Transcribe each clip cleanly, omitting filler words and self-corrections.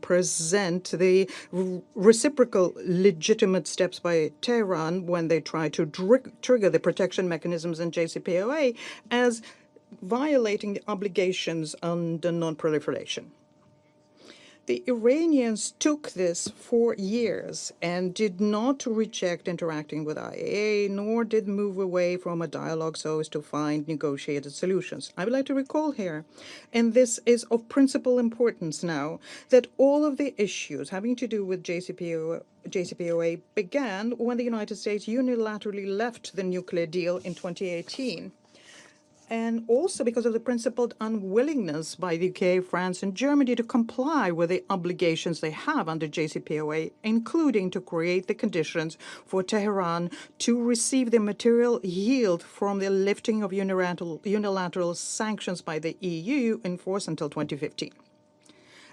represent the reciprocal legitimate steps by Tehran when they try to trigger the protection mechanisms in JCPOA as violating the obligations under non-proliferation. The Iranians took this for years and did not reject interacting with IAA, nor did move away from a dialogue so as to find negotiated solutions. I would like to recall here, and this is of principal importance now, that all of the issues having to do with JCPOA began when the United States unilaterally left the nuclear deal in 2018. And also because of the principled unwillingness by the UK, France, and Germany to comply with the obligations they have under JCPOA, including to create the conditions for Tehran to receive the material yield from the lifting of unilateral sanctions by the EU in force until 2015.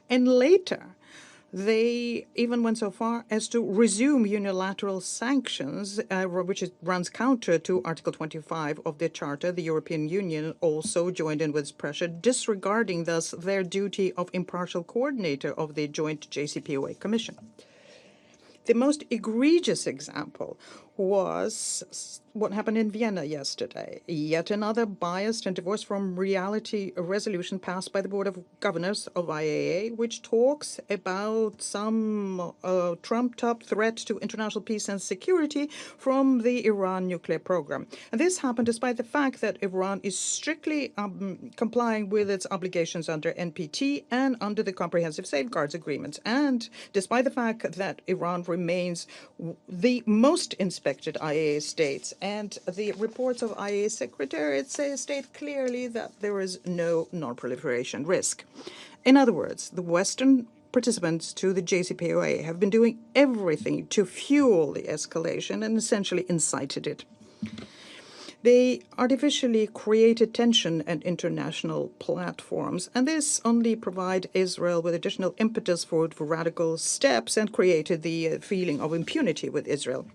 And later, they even went so far as to resume unilateral sanctions, which runs counter to Article 25 of the Charter. The European Union also joined in with pressure, disregarding thus their duty of impartial coordinator of the joint JCPOA Commission. The most egregious example was what happened in Vienna yesterday. Yet another biased and divorced from reality resolution passed by the Board of Governors of IAEA, which talks about some trumped-up threat to international peace and security from the Iran nuclear program. And this happened despite the fact that Iran is strictly complying with its obligations under NPT and under the Comprehensive Safeguards Agreements, and despite the fact that Iran remains the most inspected IAEA states, and the reports of IAEA secretariat state clearly that there is no non-proliferation risk. In other words, the Western participants to the JCPOA have been doing everything to fuel the escalation and essentially incited it. They artificially created tension at international platforms, and this only provided Israel with additional impetus for radical steps and created the feeling of impunity with Israel.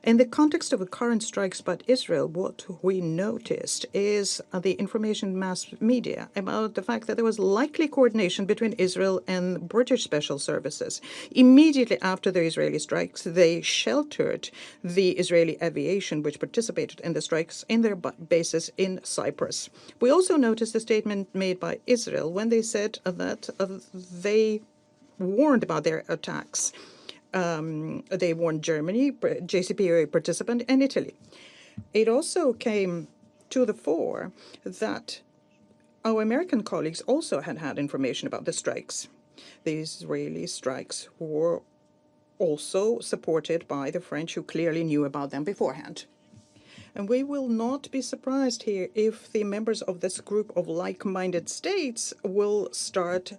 In the context of the current strikes by Israel, what we noticed is the information mass media about the fact that there was likely coordination between Israel and British special services. Immediately after the Israeli strikes, they sheltered the Israeli aviation, which participated in the strikes, in their bases in Cyprus. We also noticed a statement made by Israel when they said that they warned about their attacks. They warned Germany, JCPOA participant, and Italy. It also came to the fore that our American colleagues also had information about the strikes. The Israeli strikes were also supported by the French, who clearly knew about them beforehand. And we will not be surprised here if the members of this group of like-minded states will start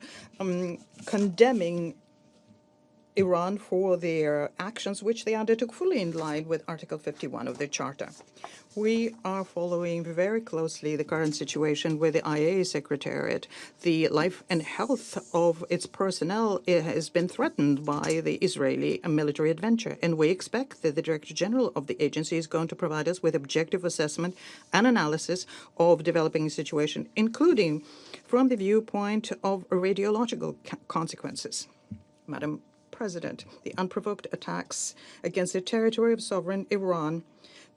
condemning Iran for their actions, which they undertook fully in line with Article 51 of the Charter. We are following very closely the current situation with the IAEA Secretariat. The life and health of its personnel has been threatened by the Israeli military adventure, and we expect that the Director General of the agency is going to provide us with objective assessment and analysis of developing situation, including from the viewpoint of radiological consequences. Madam President, the unprovoked attacks against the territory of sovereign Iran,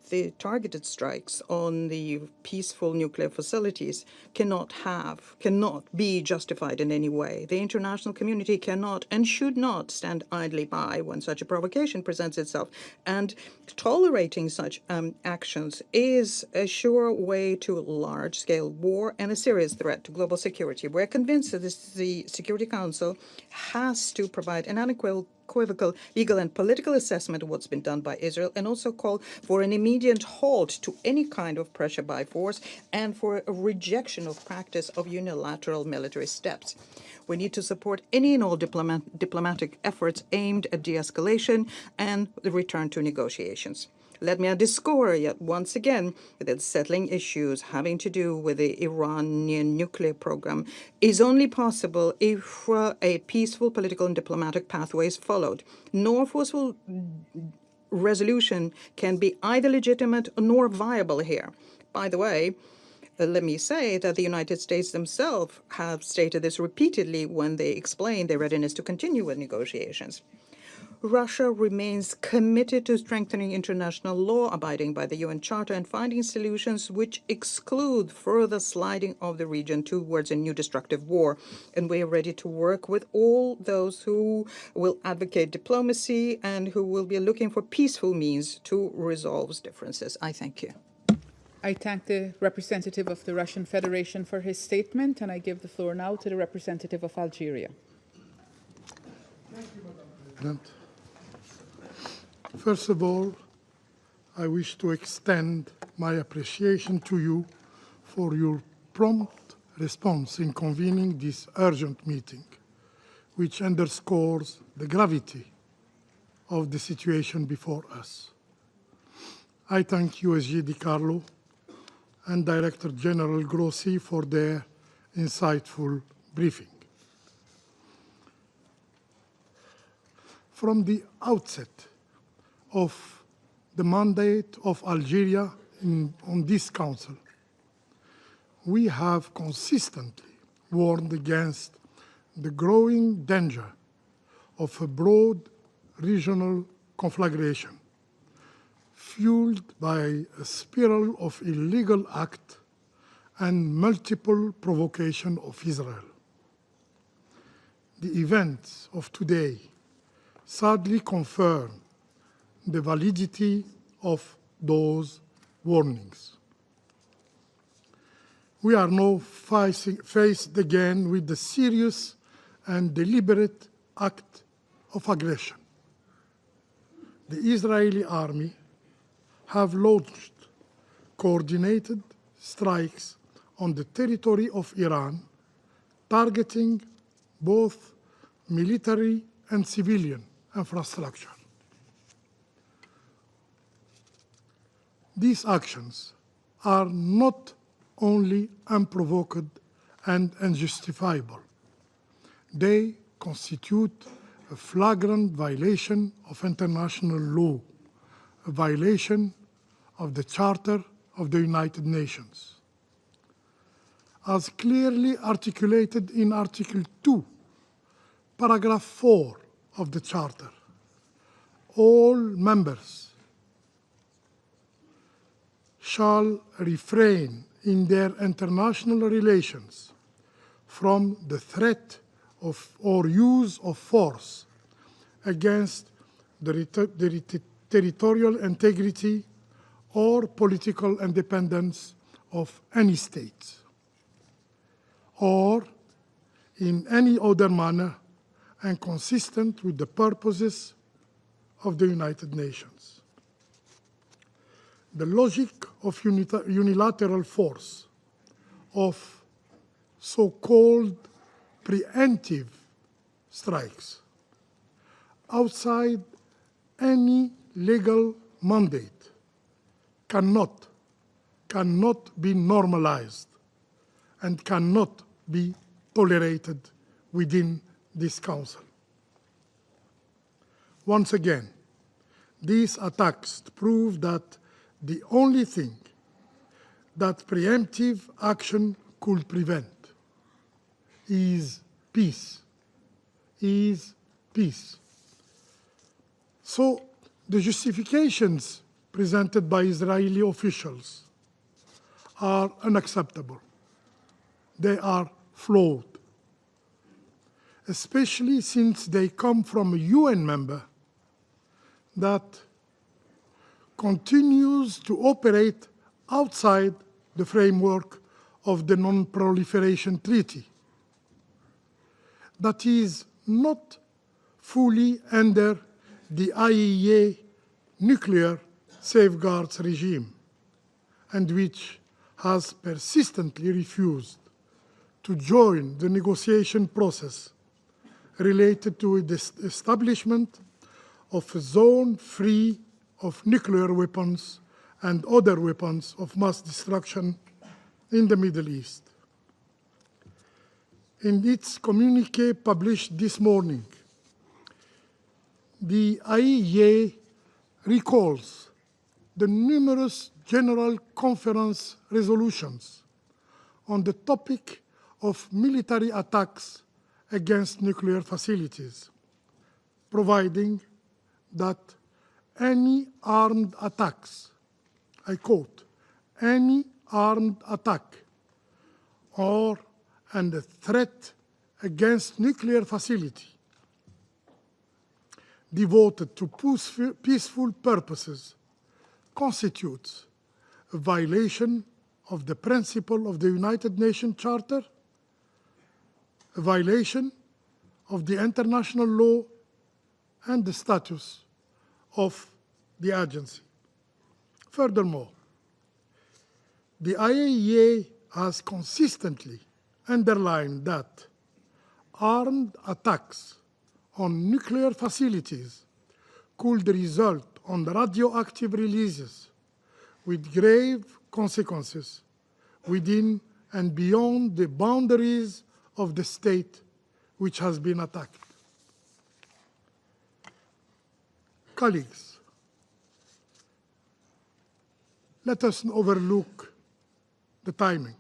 the targeted strikes on the peaceful nuclear facilities cannot be justified in any way. The international community cannot and should not stand idly by when such a provocation presents itself, and tolerating such actions is a sure way to large-scale war and a serious threat to global security. We're convinced that the Security Council has to provide an unequivocal legal and political assessment of what's been done by Israel, and also call for an immediate halt to any kind of pressure by force and for a rejection of practice of unilateral military steps. We need to support any and all diplomatic efforts aimed at de-escalation and the return to negotiations. Let me underscore yet once again that settling issues having to do with the Iranian nuclear program is only possible if a peaceful political and diplomatic pathway is followed. No forceful resolution can be either legitimate nor viable here. By the way, Let me say that the United States themselves have stated this repeatedly when they explain their readiness to continue with negotiations. Russia remains committed to strengthening international law, abiding by the UN Charter, and finding solutions which exclude further sliding of the region towards a new destructive war. And we are ready to work with all those who will advocate diplomacy and who will be looking for peaceful means to resolve differences. I thank you. I thank the representative of the Russian Federation for his statement, and I give the floor now to the representative of Algeria. Thank you, Madam President. First of all, I wish to extend my appreciation to you for your prompt response in convening this urgent meeting, which underscores the gravity of the situation before us. I thank USG Di Carlo and Director General Grossi for their insightful briefing. From the outset of the mandate of Algeria on this Council, we have consistently warned against the growing danger of a broad regional conflagration fueled by a spiral of illegal acts and multiple provocation of Israel. The events of today sadly confirm the validity of those warnings. We are now faced again with the serious and deliberate act of aggression. The Israeli army have launched coordinated strikes on the territory of Iran, targeting both military and civilian infrastructure. These actions are not only unprovoked and unjustifiable, they constitute a flagrant violation of international law, a violation of the Charter of the United Nations. As clearly articulated in Article 2, Paragraph 4 of the Charter, all members shall refrain in their international relations from the threat of or use of force against the territorial integrity or political independence of any state, or in any other manner and consistent with the purposes of the United Nations. The logic of unilateral force, of so-called preemptive strikes outside any legal mandate cannot be normalized and cannot be tolerated within this Council. Once again, these attacks prove that the only thing that preemptive action could prevent is peace. So the justifications presented by Israeli officials are unacceptable. They are flawed, especially since they come from a UN member that continues to operate outside the framework of the Non-Proliferation Treaty, that is not fully under the IAEA nuclear safeguards regime, and which has persistently refused to join the negotiation process related to the establishment of a zone free of nuclear weapons and other weapons of mass destruction in the Middle East. In its communique published this morning, the IAEA recalls the numerous General Conference resolutions on the topic of military attacks against nuclear facilities, providing that any armed attacks, I quote, any armed attack or and a threat against nuclear facility devoted to peaceful purposes constitutes a violation of the principle of the United Nations Charter, a violation of the international law and the status of the agency. Furthermore, the IAEA has consistently underlined that armed attacks on nuclear facilities could result on radioactive releases with grave consequences within and beyond the boundaries of the state which has been attacked. Colleagues, let us overlook the timing.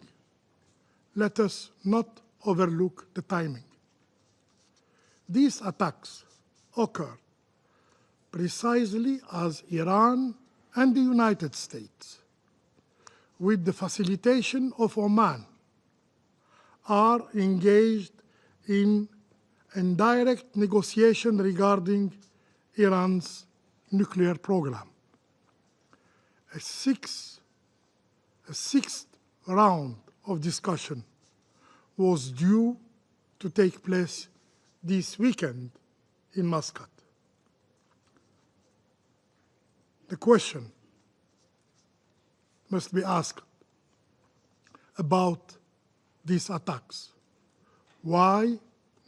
Let us not overlook the timing. These attacks occurred precisely as Iran and the United States, with the facilitation of Oman, are engaged in indirect negotiation regarding Iran's nuclear program. A sixth round of discussion was due to take place this weekend in Muscat. The question must be asked about these attacks. Why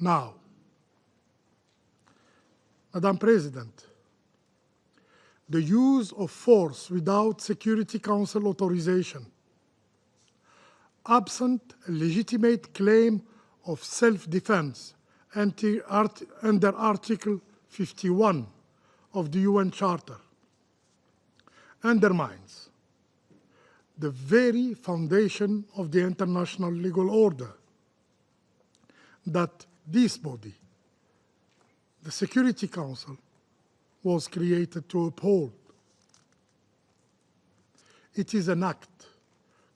now? Madam President, the use of force without Security Council authorization, absent a legitimate claim of self-defense under Article 51 of the UN Charter, undermines the very foundation of the international legal order that this body, the Security Council, was created to uphold. It is an act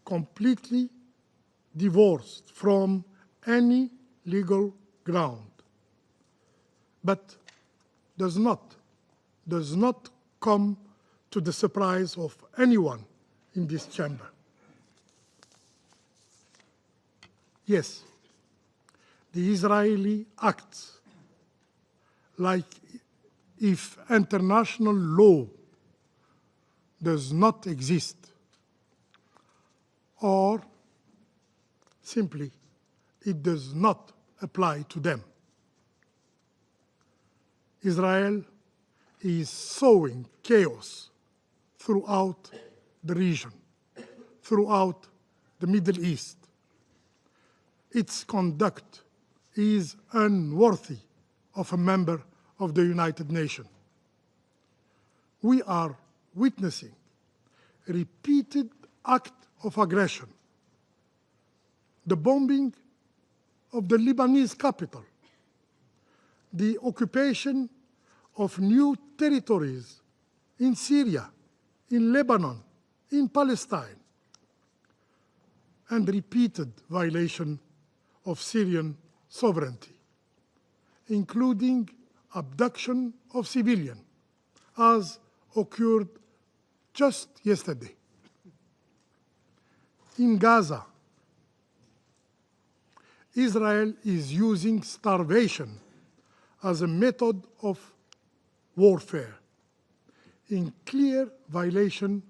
completely divorced from any legal ground, but does not come to the surprise of anyone in this chamber. Yes, the Israeli acts like if international law does not exist, or simply it does not apply to them. Israel is sowing chaos throughout the region, throughout the Middle East. Its conduct is unworthy of a member of the United Nations. We are witnessing a repeated act of aggression, the bombing of the Lebanese capital, the occupation of new territories in Syria, in Lebanon, in Palestine, and repeated violation of Syrian sovereignty, including abduction of civilians, as occurred just yesterday. In Gaza, Israel is using starvation as a method of warfare, in clear violation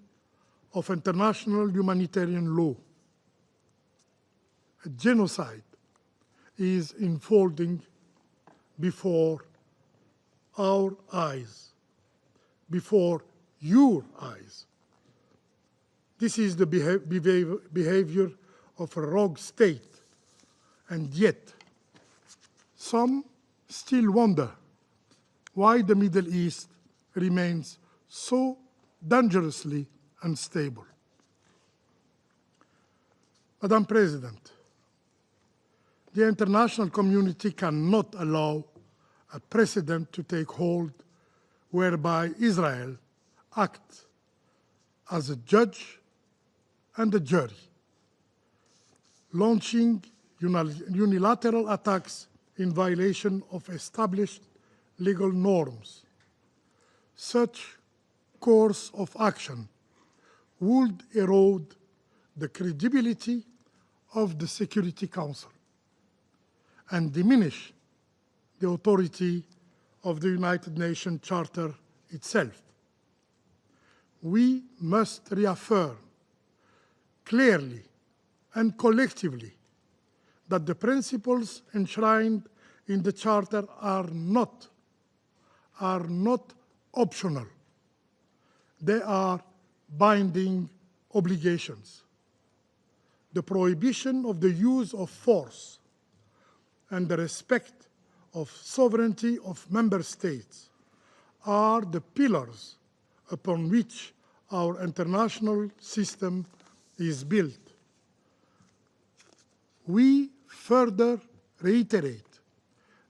of international humanitarian law. A genocide is unfolding before our eyes, before your eyes. This is the behavior of a rogue state, and yet some still wonder why the Middle East remains so dangerously unstable. Madam President, the international community cannot allow a precedent to take hold whereby Israel acts as a judge and a jury, launching unilateral attacks in violation of established legal norms. Such course of action would erode the credibility of the Security Council and diminish the authority of the United Nations Charter itself. We must reaffirm clearly and collectively that the principles enshrined in the Charter are not optional. They are binding obligations. The prohibition of the use of force and the respect of sovereignty of member states are the pillars upon which our international system is built. We further reiterate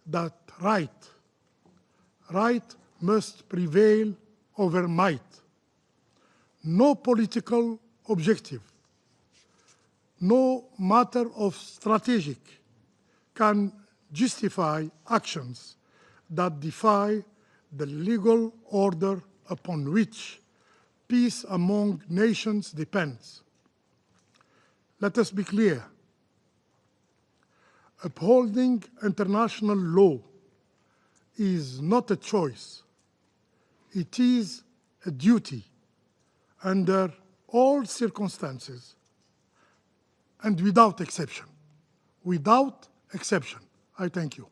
that right must prevail over might. No political objective, no matter of strategic, can justify actions that defy the legal order upon which peace among nations depends. Let us be clear. Upholding international law is not a choice. It is a duty under all circumstances and without exception. Without exception. I thank you.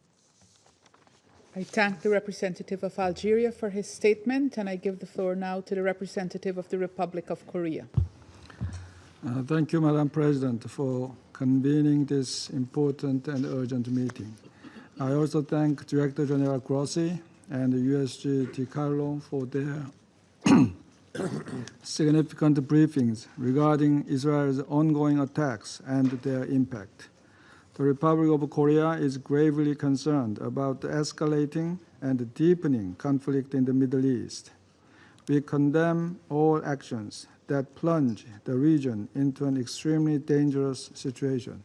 I thank the representative of Algeria for his statement, and I give the floor now to the representative of the Republic of Korea. Thank you, Madam President, for convening this important and urgent meeting. I also thank Director General Grossi and USG DiCarlo for their significant briefings regarding Israel's ongoing attacks and their impact. The Republic of Korea is gravely concerned about the escalating and deepening conflict in the Middle East. We condemn all actions that plunge the region into an extremely dangerous situation.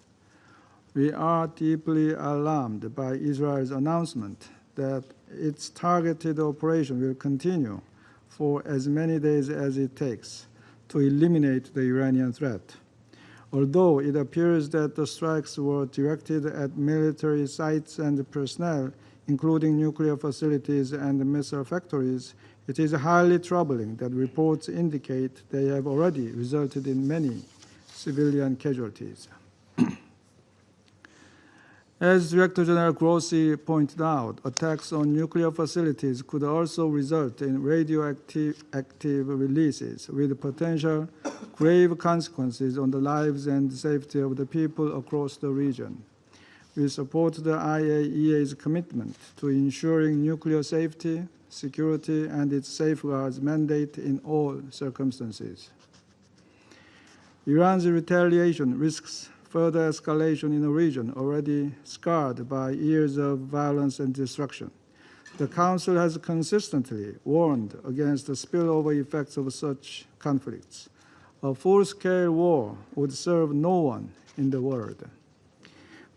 We are deeply alarmed by Israel's announcement that its targeted operation will continue for as many days as it takes to eliminate the Iranian threat. Although it appears that the strikes were directed at military sites and personnel, including nuclear facilities and missile factories, it is highly troubling that reports indicate they have already resulted in many civilian casualties. As Director General Grossi pointed out, attacks on nuclear facilities could also result in radioactive releases with potential grave consequences on the lives and safety of the people across the region. We support the IAEA's commitment to ensuring nuclear safety, security, and its safeguards mandate in all circumstances. Iran's retaliation risks further escalation in a region already scarred by years of violence and destruction. The Council has consistently warned against the spillover effects of such conflicts. A full-scale war would serve no one in the world.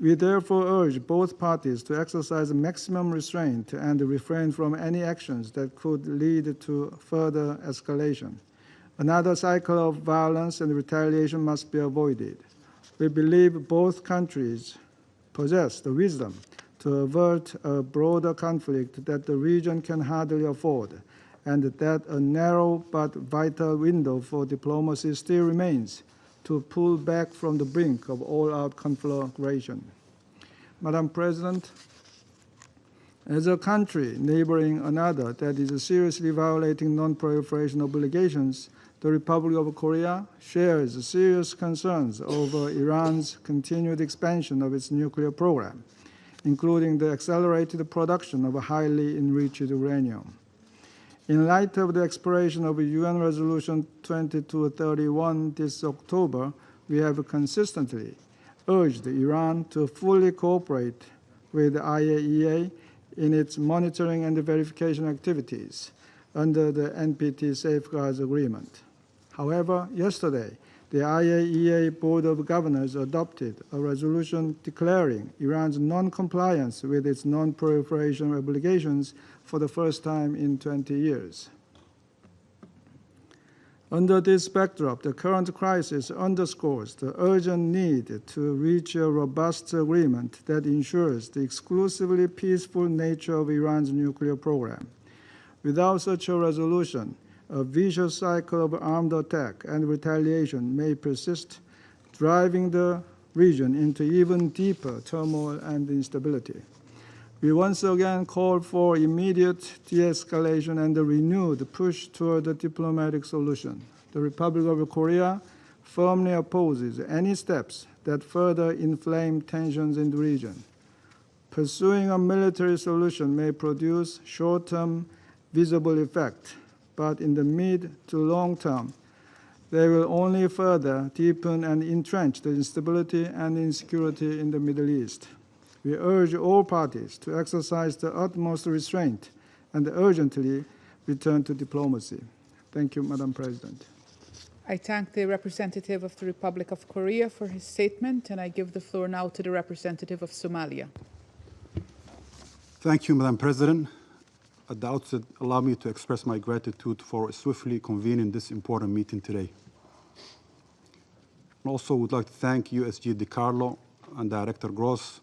We therefore urge both parties to exercise maximum restraint and refrain from any actions that could lead to further escalation. Another cycle of violence and retaliation must be avoided. We believe both countries possess the wisdom to avert a broader conflict that the region can hardly afford, and that a narrow but vital window for diplomacy still remains to pull back from the brink of all-out conflagration. Madam President, as a country neighboring another that is seriously violating non-proliferation obligations, the Republic of Korea shares serious concerns over Iran's continued expansion of its nuclear program, including the accelerated production of highly enriched uranium. In light of the expiration of UN Resolution 2231 this October, we have consistently urged Iran to fully cooperate with the IAEA in its monitoring and verification activities under the NPT Safeguards Agreement. However, yesterday, the IAEA Board of Governors adopted a resolution declaring Iran's non-compliance with its non-proliferation obligations for the first time in 20 years. Under this backdrop, the current crisis underscores the urgent need to reach a robust agreement that ensures the exclusively peaceful nature of Iran's nuclear program. Without such a resolution, a vicious cycle of armed attack and retaliation may persist, driving the region into even deeper turmoil and instability. We once again call for immediate de-escalation and a renewed push toward a diplomatic solution. The Republic of Korea firmly opposes any steps that further inflame tensions in the region. Pursuing a military solution may produce short-term visible effect, but in the mid to long term, they will only further deepen and entrench the instability and insecurity in the Middle East. We urge all parties to exercise the utmost restraint and urgently return to diplomacy. Thank you, Madam President. I thank the representative of the Republic of Korea for his statement, and I give the floor now to the representative of Somalia. Thank you, Madam President. At the outset, allow me to express my gratitude for swiftly convening this important meeting today. I also would like to thank USG DiCarlo and Director Gross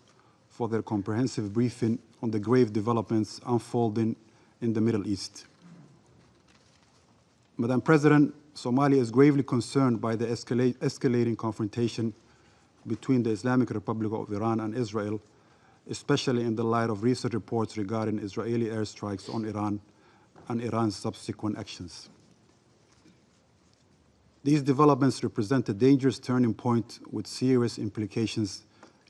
for their comprehensive briefing on the grave developments unfolding in the Middle East. Madam President, Somalia is gravely concerned by the escalating confrontation between the Islamic Republic of Iran and Israel, especially in the light of recent reports regarding Israeli airstrikes on Iran and Iran's subsequent actions. These developments represent a dangerous turning point with serious implications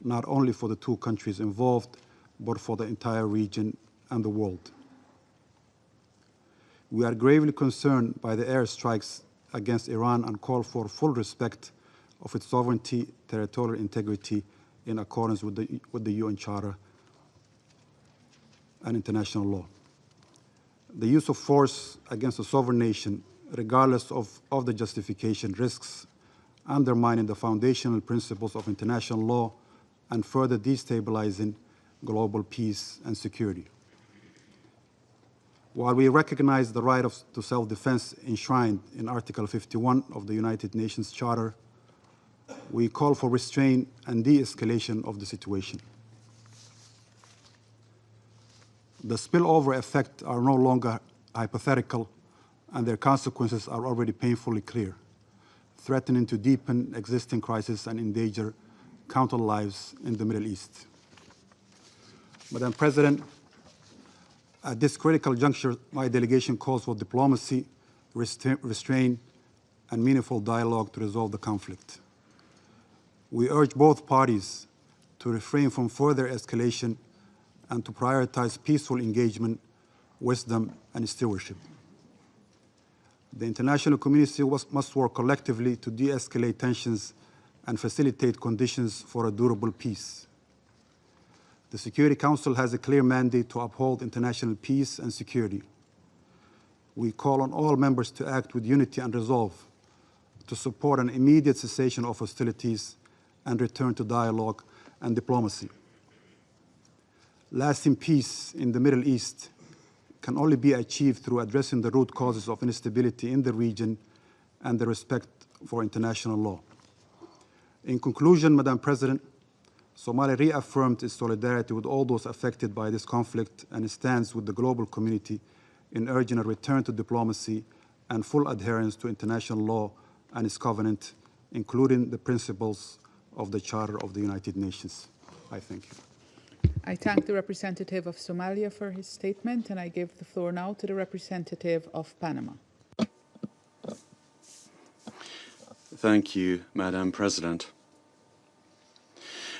not only for the two countries involved, but for the entire region and the world. We are gravely concerned by the airstrikes against Iran and call for full respect of its sovereignty, territorial integrity, in accordance with the UN Charter and international law. The use of force against a sovereign nation, regardless of the justification, risks undermining the foundational principles of international law and further destabilizing global peace and security. While we recognize the right to self-defense enshrined in Article 51 of the United Nations Charter, we call for restraint and de-escalation of the situation. The spillover effects are no longer hypothetical, and their consequences are already painfully clear, threatening to deepen existing crises and endanger countless lives in the Middle East. Madam President, at this critical juncture, my delegation calls for diplomacy, restraint, and meaningful dialogue to resolve the conflict. We urge both parties to refrain from further escalation and to prioritize peaceful engagement, wisdom, and stewardship. The international community must work collectively to de-escalate tensions and facilitate conditions for a durable peace. The Security Council has a clear mandate to uphold international peace and security. We call on all members to act with unity and resolve to support an immediate cessation of hostilities and return to dialogue and diplomacy. Lasting peace in the Middle East can only be achieved through addressing the root causes of instability in the region and the respect for international law. In conclusion, Madam President, Somalia reaffirmed its solidarity with all those affected by this conflict and stands with the global community in urging a return to diplomacy and full adherence to international law and its covenant, including the principles of the Charter of the United Nations. I thank you. I thank the representative of Somalia for his statement, and I give the floor now to the representative of Panama. Thank you, Madam President.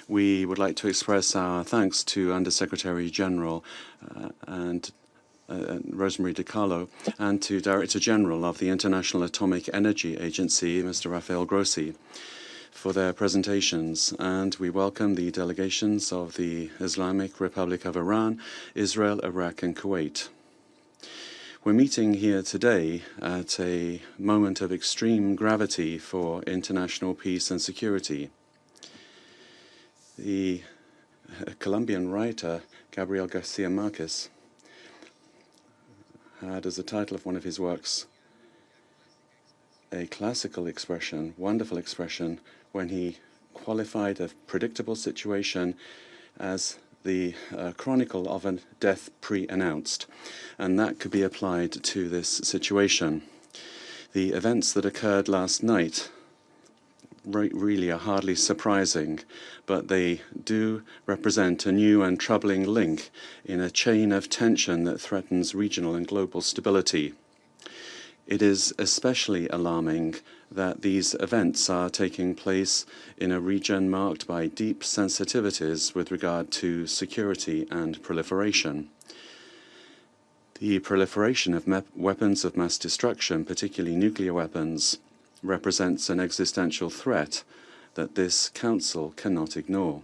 We would like to express our thanks to Undersecretary General Rosemary DiCarlo and to Director General of the International Atomic Energy Agency, Mr. Rafael Grossi, for their presentations, and we welcome the delegations of the Islamic Republic of Iran, Israel, Iraq, and Kuwait. We're meeting here today at a moment of extreme gravity for international peace and security. The Colombian writer Gabriel Garcia Marquez had as the title of one of his works a classical expression, wonderful expression, when he qualified a predictable situation as the chronicle of a death pre-announced, and that could be applied to this situation. The events that occurred last night really are hardly surprising, but they do represent a new and troubling link in a chain of tension that threatens regional and global stability. It is especially alarming that these events are taking place in a region marked by deep sensitivities with regard to security and proliferation. The proliferation of weapons of mass destruction, particularly nuclear weapons, represents an existential threat that this Council cannot ignore.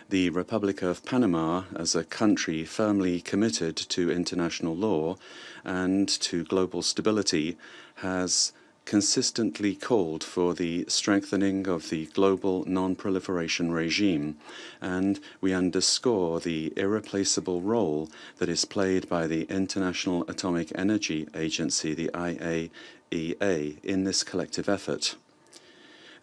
The Republic of Panama, as a country firmly committed to international law and to global stability, has consistently called for the strengthening of the global non-proliferation regime, and we underscore the irreplaceable role that is played by the International Atomic Energy Agency, the IAEA, in this collective effort.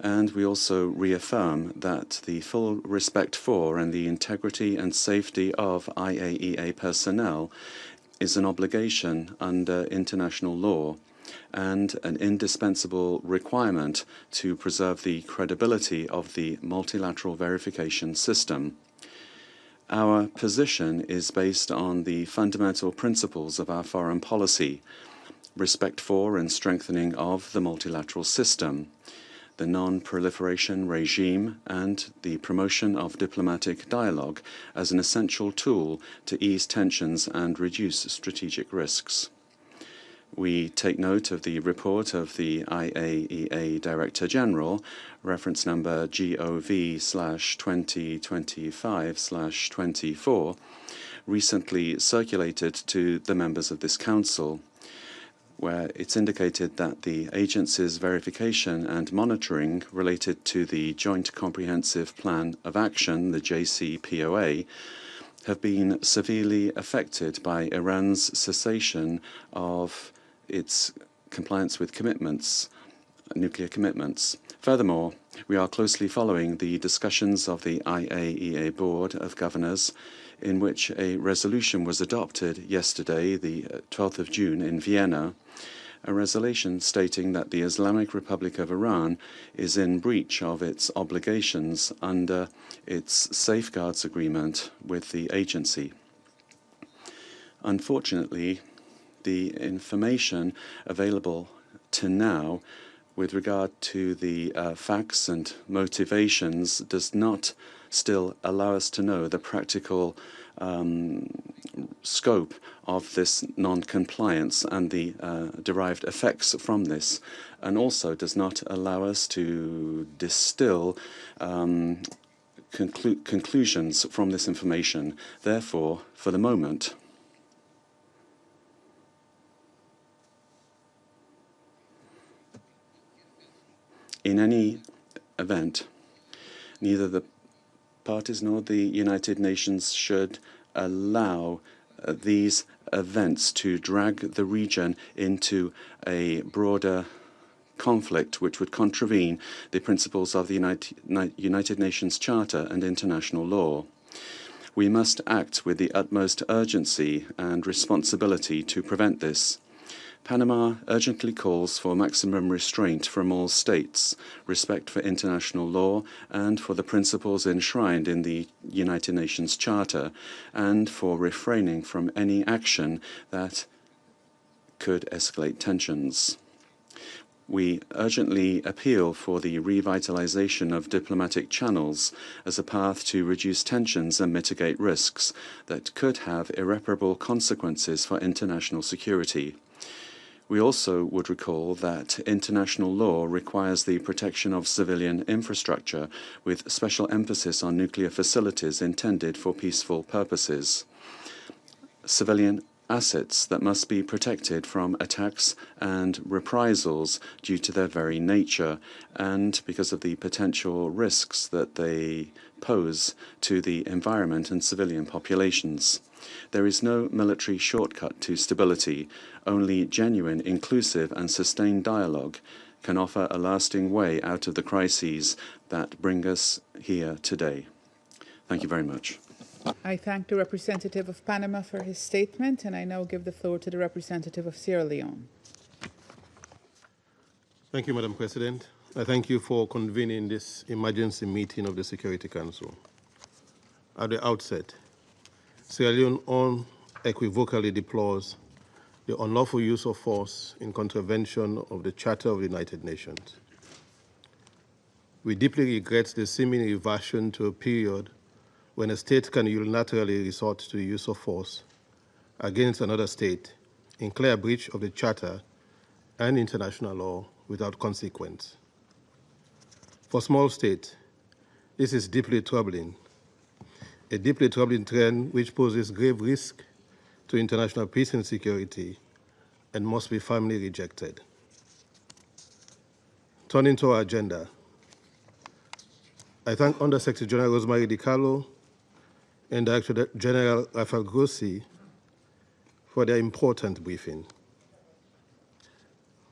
And we also reaffirm that the full respect for and the integrity and safety of IAEA personnel is an obligation under international law and an indispensable requirement to preserve the credibility of the multilateral verification system. Our position is based on the fundamental principles of our foreign policy: respect for and strengthening of the multilateral system, the non-proliferation regime, and the promotion of diplomatic dialogue as an essential tool to ease tensions and reduce strategic risks. We take note of the report of the IAEA Director General, reference number GOV/2025/24, recently circulated to the members of this Council, where it's indicated that the agency's verification and monitoring related to the Joint Comprehensive Plan of Action, the JCPOA, have been severely affected by Iran's cessation of its compliance with commitments, nuclear commitments. Furthermore, we are closely following the discussions of the IAEA Board of Governors, in which a resolution was adopted yesterday, the 12th of June, in Vienna, a resolution stating that the Islamic Republic of Iran is in breach of its obligations under its safeguards agreement with the agency. Unfortunately, the information available to now with regard to the facts and motivations does not still allow us to know the practical scope of this non-compliance and the derived effects from this, and also does not allow us to distill conclusions from this information. Therefore, for the moment, in any event, neither the parties nor the United Nations should allow these events to drag the region into a broader conflict which would contravene the principles of the United Nations Charter and international law. We must act with the utmost urgency and responsibility to prevent this. Panama urgently calls for maximum restraint from all states, respect for international law and for the principles enshrined in the United Nations Charter, and for refraining from any action that could escalate tensions. We urgently appeal for the revitalization of diplomatic channels as a path to reduce tensions and mitigate risks that could have irreparable consequences for international security. We also would recall that international law requires the protection of civilian infrastructure, with special emphasis on nuclear facilities intended for peaceful purposes. Civilian assets that must be protected from attacks and reprisals due to their very nature and because of the potential risks that they pose to the environment and civilian populations. There is no military shortcut to stability. Only genuine, inclusive and sustained dialogue can offer a lasting way out of the crises that bring us here today. Thank you very much. I thank the representative of Panama for his statement, and I now give the floor to the representative of Sierra Leone. Thank you, Madam President. I thank you for convening this emergency meeting of the Security Council. At the outset, Sierra Leone unequivocally deplores the unlawful use of force in contravention of the Charter of the United Nations. We deeply regret the seeming reversion to a period when a state can unilaterally resort to the use of force against another state in clear breach of the Charter and international law without consequence. For small states, this is deeply troubling, a deeply troubling trend which poses grave risk to international peace and security and must be firmly rejected. Turning to our agenda, I thank Under-Secretary General Rosemary DiCarlo and Director General Rafael Grossi for their important briefing.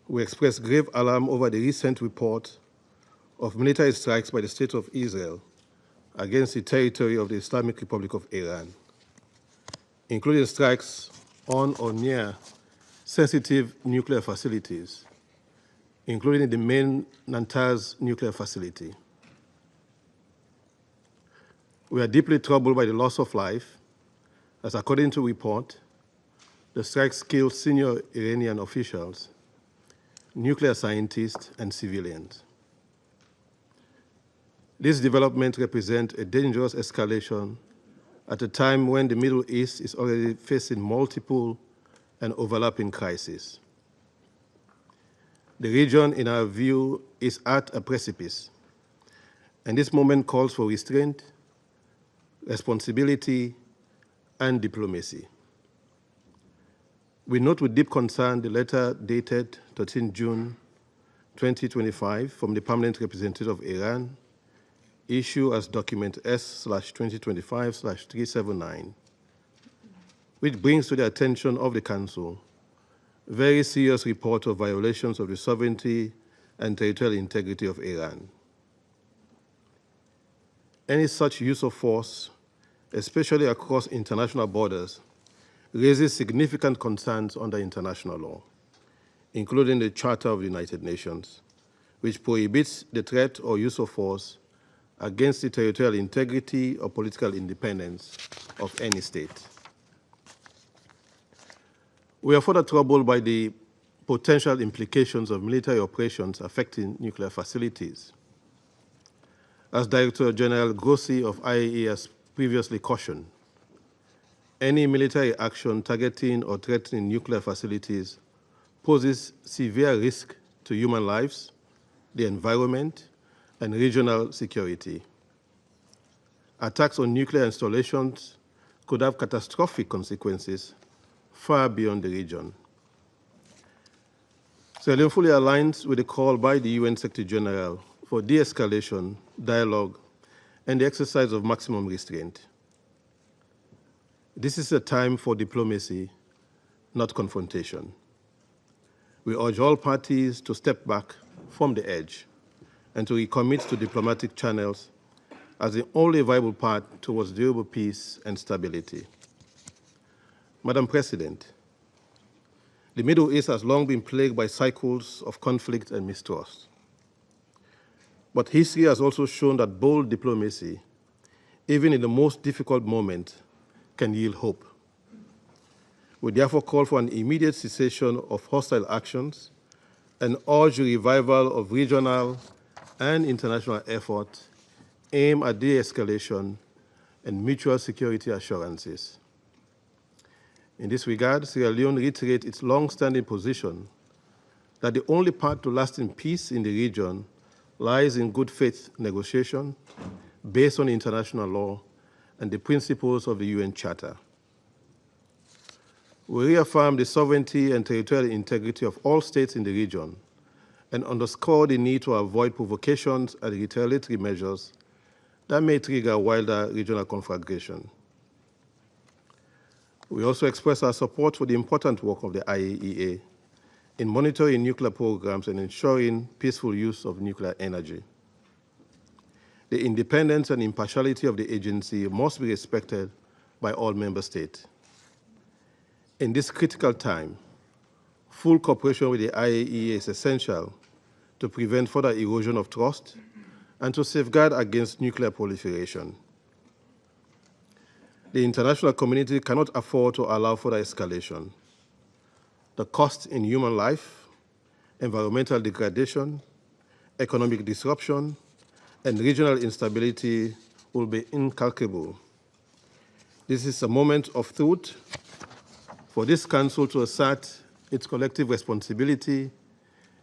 We express grave alarm over the recent report of military strikes by the State of Israel against the territory of the Islamic Republic of Iran, including strikes on or near sensitive nuclear facilities, including the main Natanz nuclear facility. We are deeply troubled by the loss of life, as according to report, the strikes killed senior Iranian officials, nuclear scientists, and civilians. This development represents a dangerous escalation at a time when the Middle East is already facing multiple and overlapping crises. The region, in our view, is at a precipice, and this moment calls for restraint, responsibility, and diplomacy. We note with deep concern the letter dated 13 June 2025 from the Permanent Representative of Iran, issued as document S/2025/379, which brings to the attention of the Council very serious report of violations of the sovereignty and territorial integrity of Iran. Any such use of force, especially across international borders, raises significant concerns under international law, including the Charter of the United Nations, which prohibits the threat or use of force against the territorial integrity or political independence of any state. We are further troubled by the potential implications of military operations affecting nuclear facilities. As Director General Grossi of IAEA has previously cautioned, any military action targeting or threatening nuclear facilities poses severe risk to human lives, the environment, and regional security. Attacks on nuclear installations could have catastrophic consequences far beyond the region. Sierra Leone fully aligns with the call by the UN Secretary General for de-escalation, dialogue, and the exercise of maximum restraint. This is a time for diplomacy, not confrontation. We urge all parties to step back from the edge and to recommit to diplomatic channels as the only viable path towards durable peace and stability. Madam President, the Middle East has long been plagued by cycles of conflict and mistrust. But history has also shown that bold diplomacy, even in the most difficult moment, can yield hope. We therefore call for an immediate cessation of hostile actions and urge the revival of regional and international efforts aimed at de-escalation and mutual security assurances. In this regard, Sierra Leone reiterates its long-standing position that the only path to lasting peace in the region lies in good faith negotiation based on international law and the principles of the UN Charter. We reaffirm the sovereignty and territorial integrity of all states in the region and underscore the need to avoid provocations and retaliatory measures that may trigger wider regional conflagration. We also express our support for the important work of the IAEA in monitoring nuclear programs and ensuring peaceful use of nuclear energy. The independence and impartiality of the agency must be respected by all member states. In this critical time, full cooperation with the IAEA is essential to prevent further erosion of trust and to safeguard against nuclear proliferation. The international community cannot afford to allow further escalation. The cost in human life, environmental degradation, economic disruption, and regional instability will be incalculable. This is a moment of truth for this Council to assert its collective responsibility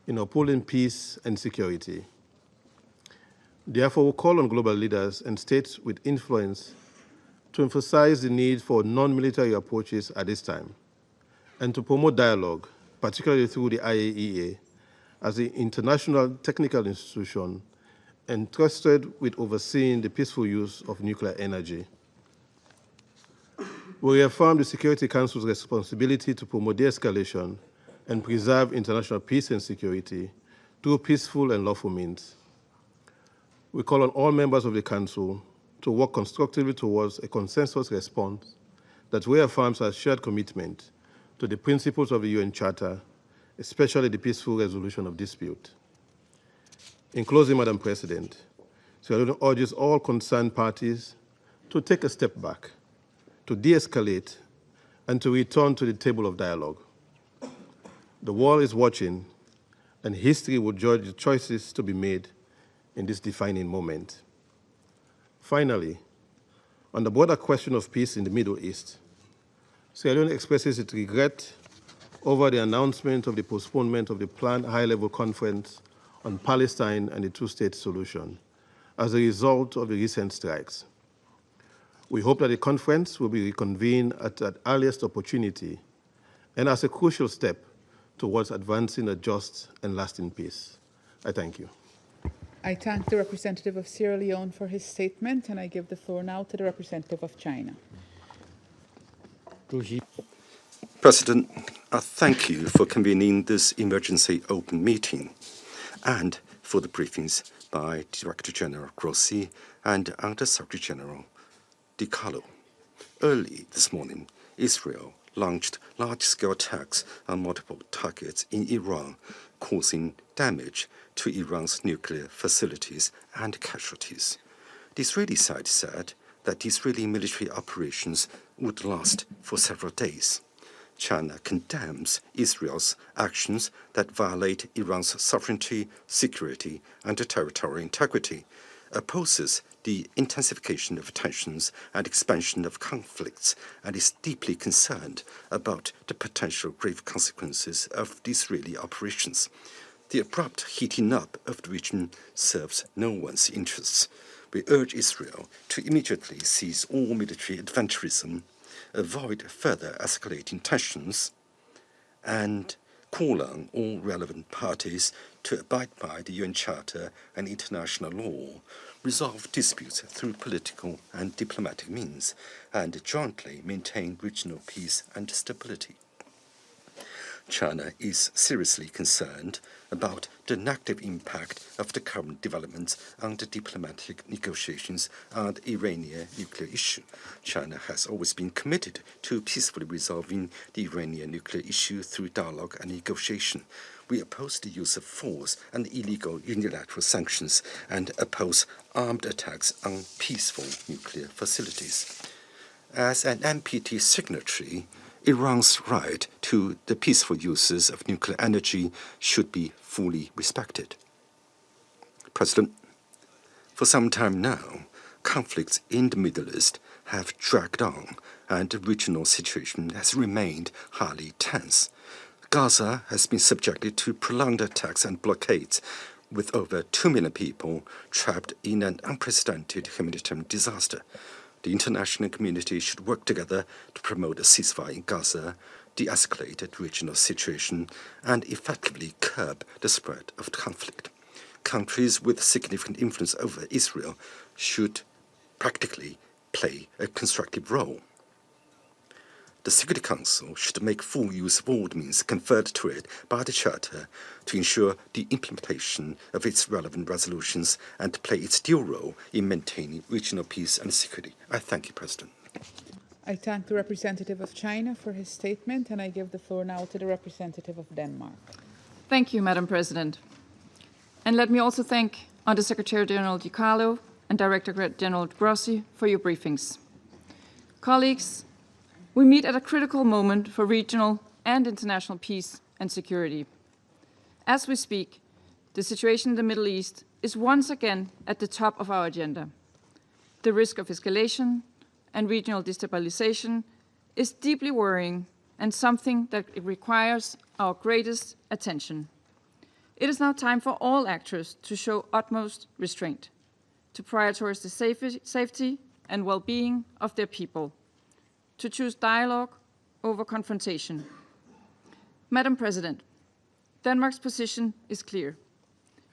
in upholding peace and security. Therefore, we call on global leaders and states with influence to emphasize the need for non-military approaches at this time and to promote dialogue, particularly through the IAEA, as the international technical institution entrusted with overseeing the peaceful use of nuclear energy. We reaffirm the Security Council's responsibility to promote de-escalation and preserve international peace and security through peaceful and lawful means. We call on all members of the Council to work constructively towards a consensus response that reaffirms our shared commitment to the principles of the UN Charter, especially the peaceful resolution of dispute. In closing, Madam President, Sierra Leone urges all concerned parties to take a step back, to de-escalate, and to return to the table of dialogue. The world is watching, and history will judge the choices to be made in this defining moment. Finally, on the broader question of peace in the Middle East, Sierra Leone expresses its regret over the announcement of the postponement of the planned high-level conference on Palestine and the two-state solution as a result of the recent strikes. We hope that the conference will be reconvened at the earliest opportunity and as a crucial step towards advancing a just and lasting peace. I thank you. I thank the representative of Sierra Leone for his statement, and I give the floor now to the representative of China. President, thank you for convening this emergency open meeting and for the briefings by Director General Grossi and Under Secretary General Di Carlo. Early this morning, Israel launched large-scale attacks on multiple targets in Iran, causing damage to Iran's nuclear facilities and casualties. The Israeli side said that Israeli military operations would last for several days. China condemns Israel's actions that violate Iran's sovereignty, security, and territorial integrity, opposes the intensification of tensions and expansion of conflicts, and is deeply concerned about the potential grave consequences of the Israeli operations. The abrupt heating up of the region serves no one's interests. We urge Israel to immediately cease all military adventurism, avoid further escalating tensions, and call on all relevant parties to abide by the UN Charter and international law, resolve disputes through political and diplomatic means, and jointly maintain regional peace and stability. China is seriously concerned about the negative impact of the current developments on the diplomatic negotiations on the Iranian nuclear issue. China has always been committed to peacefully resolving the Iranian nuclear issue through dialogue and negotiation. We oppose the use of force and illegal unilateral sanctions and oppose armed attacks on peaceful nuclear facilities. As an NPT signatory, Iran's right to the peaceful uses of nuclear energy should be fully respected. President, for some time now, conflicts in the Middle East have dragged on, and the regional situation has remained highly tense. Gaza has been subjected to prolonged attacks and blockades, with over 2 million people trapped in an unprecedented humanitarian disaster. The international community should work together to promote a ceasefire in Gaza, de-escalate the regional situation, and effectively curb the spread of the conflict. Countries with significant influence over Israel should practically play a constructive role. The Security Council should make full use of all the means conferred to it by the Charter to ensure the implementation of its relevant resolutions and play its due role in maintaining regional peace and security. I thank you, President. I thank the representative of China for his statement, and I give the floor now to the representative of Denmark. Thank you, Madam President. And let me also thank Under-Secretary General Di Carlo and Director General Grossi for your briefings. Colleagues, we meet at a critical moment for regional and international peace and security. As we speak, the situation in the Middle East is once again at the top of our agenda. The risk of escalation and regional destabilization is deeply worrying and something that requires our greatest attention. It is now time for all actors to show utmost restraint, to prioritize the safety and well-being of their people, to choose dialogue over confrontation. Madam President, Denmark's position is clear.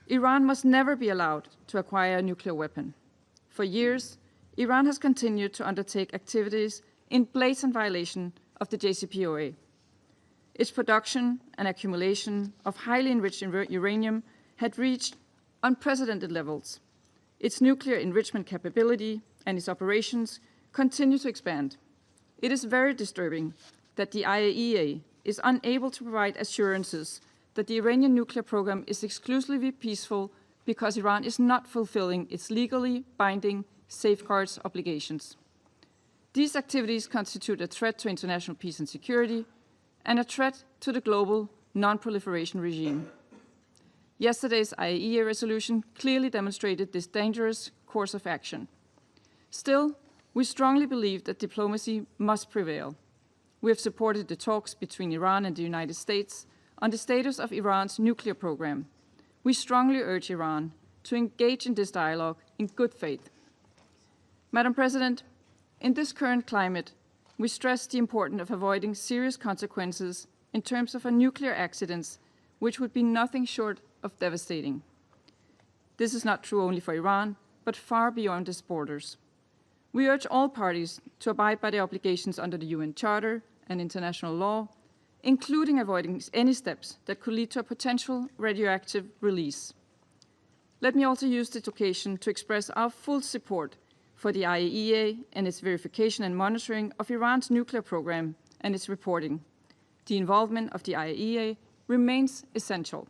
Iran must never be allowed to acquire a nuclear weapon. For years, Iran has continued to undertake activities in blatant violation of the JCPOA. Its production and accumulation of highly enriched uranium had reached unprecedented levels. Its nuclear enrichment capability and its operations continue to expand. It is very disturbing that the IAEA is unable to provide assurances that the Iranian nuclear program is exclusively peaceful because Iran is not fulfilling its legally binding safeguards obligations. These activities constitute a threat to international peace and security and a threat to the global non-proliferation regime. Yesterday's IAEA resolution clearly demonstrated this dangerous course of action. Still, we strongly believe that diplomacy must prevail. We have supported the talks between Iran and the United States on the status of Iran's nuclear program. We strongly urge Iran to engage in this dialogue in good faith. Madam President, in this current climate, we stress the importance of avoiding serious consequences in terms of a nuclear accident, which would be nothing short of devastating. This is not true only for Iran, but far beyond its borders. We urge all parties to abide by their obligations under the UN Charter and international law, including avoiding any steps that could lead to a potential radioactive release. Let me also use this occasion to express our full support for the IAEA and its verification and monitoring of Iran's nuclear program and its reporting. The involvement of the IAEA remains essential.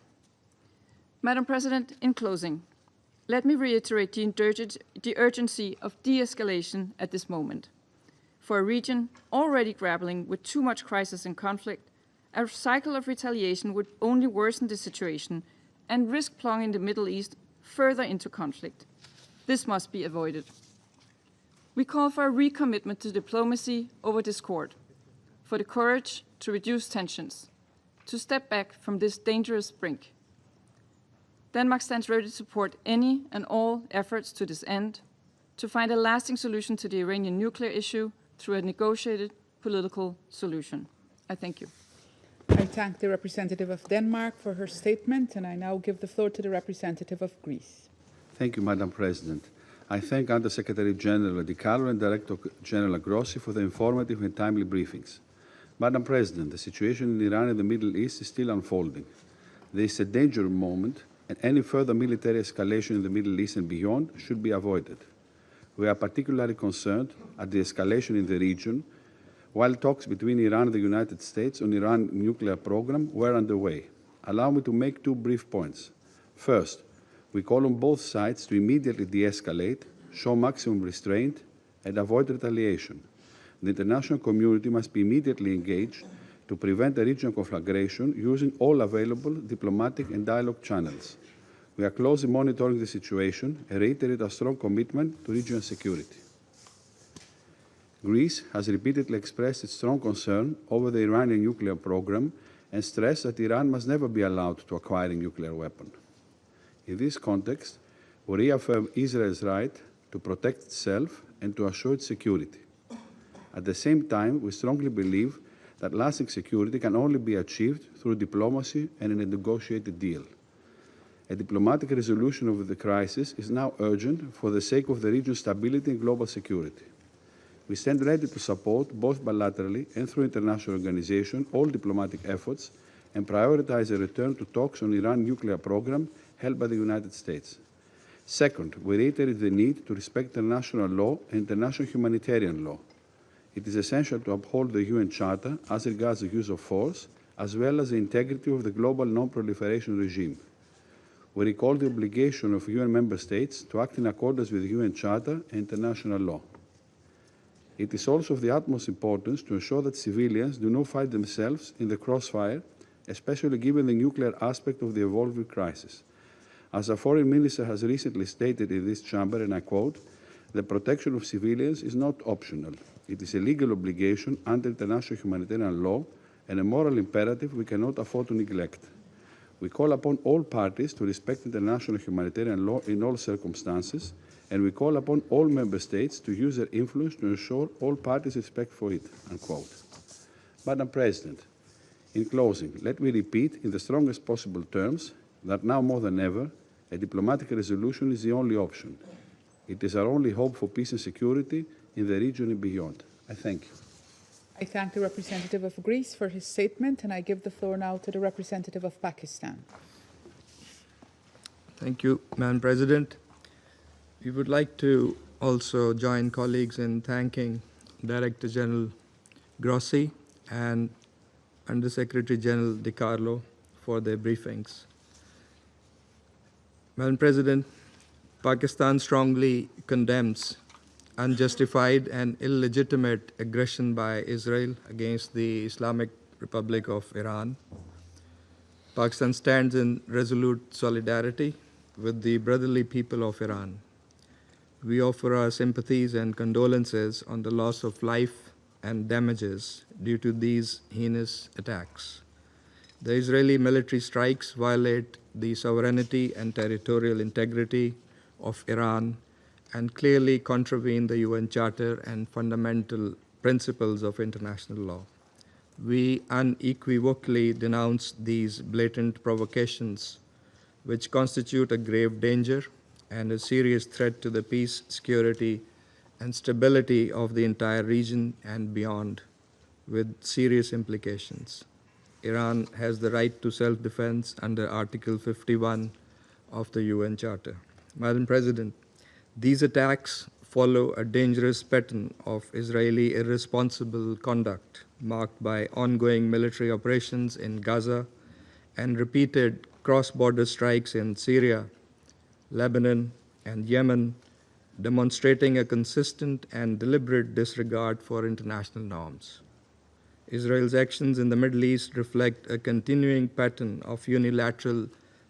Madam President, in closing, let me reiterate the urgency of de-escalation at this moment. For a region already grappling with too much crisis and conflict, a cycle of retaliation would only worsen the situation and risk plunging the Middle East further into conflict. This must be avoided. We call for a recommitment to diplomacy over discord, for the courage to reduce tensions, to step back from this dangerous brink. Denmark stands ready to support any and all efforts to this end, to find a lasting solution to the Iranian nuclear issue through a negotiated political solution. I thank you. I thank the representative of Denmark for her statement, and I now give the floor to the representative of Greece. Thank you, Madam President. I thank Under-Secretary General Di Carlo and Director General Grossi for the informative and timely briefings. Madam President, the situation in Iran and the Middle East is still unfolding. There is a danger moment, and any further military escalation in the Middle East and beyond should be avoided. We are particularly concerned at the escalation in the region, while talks between Iran and the United States on Iran's nuclear program were underway. Allow me to make 2 brief points. First, we call on both sides to immediately de-escalate, show maximum restraint, and avoid retaliation. The international community must be immediately engaged to prevent a regional conflagration using all available diplomatic and dialogue channels. We are closely monitoring the situation and reiterate our strong commitment to regional security. Greece has repeatedly expressed its strong concern over the Iranian nuclear program and stressed that Iran must never be allowed to acquire a nuclear weapon. In this context, we reaffirm Israel's right to protect itself and to assure its security. At the same time, we strongly believe that lasting security can only be achieved through diplomacy and in a negotiated deal. A diplomatic resolution of the crisis is now urgent for the sake of the region's stability and global security. We stand ready to support, both bilaterally and through international organizations, all diplomatic efforts and prioritize a return to talks on Iran's nuclear program held by the United States. Second, we reiterate the need to respect international law and international humanitarian law. It is essential to uphold the UN Charter as regards the use of force, as well as the integrity of the global non-proliferation regime. We recall the obligation of UN member states to act in accordance with the UN Charter and international law. It is also of the utmost importance to ensure that civilians do not find themselves in the crossfire, especially given the nuclear aspect of the evolving crisis. As our foreign minister has recently stated in this chamber, and I quote, "The protection of civilians is not optional. It is a legal obligation under international humanitarian law and a moral imperative we cannot afford to neglect." We call upon all parties to respect international humanitarian law in all circumstances, and we call upon all member states to use their influence to ensure all parties respect for it, unquote. Madam President, in closing, let me repeat in the strongest possible terms that now more than ever, a diplomatic resolution is the only option. It is our only hope for peace and security in the region and beyond. I thank you. I thank the representative of Greece for his statement, and I give the floor now to the representative of Pakistan. Thank you, Madam President. We would like to also join colleagues in thanking Director General Grossi and Under Secretary General Di Carlo for their briefings. Madam President, Pakistan strongly condemns unjustified and illegitimate aggression by Israel against the Islamic Republic of Iran. Pakistan stands in resolute solidarity with the brotherly people of Iran. We offer our sympathies and condolences on the loss of life and damages due to these heinous attacks. The Israeli military strikes violate the sovereignty and territorial integrity of Iran and clearly contravene the UN Charter and fundamental principles of international law. We unequivocally denounce these blatant provocations, which constitute a grave danger and a serious threat to the peace, security, and stability of the entire region and beyond, with serious implications. Iran has the right to self-defense under Article 51 of the UN Charter. Madam President, these attacks follow a dangerous pattern of Israeli irresponsible conduct marked by ongoing military operations in Gaza and repeated cross-border strikes in Syria, Lebanon, and Yemen, demonstrating a consistent and deliberate disregard for international norms. Israel's actions in the Middle East reflect a continuing pattern of unilateral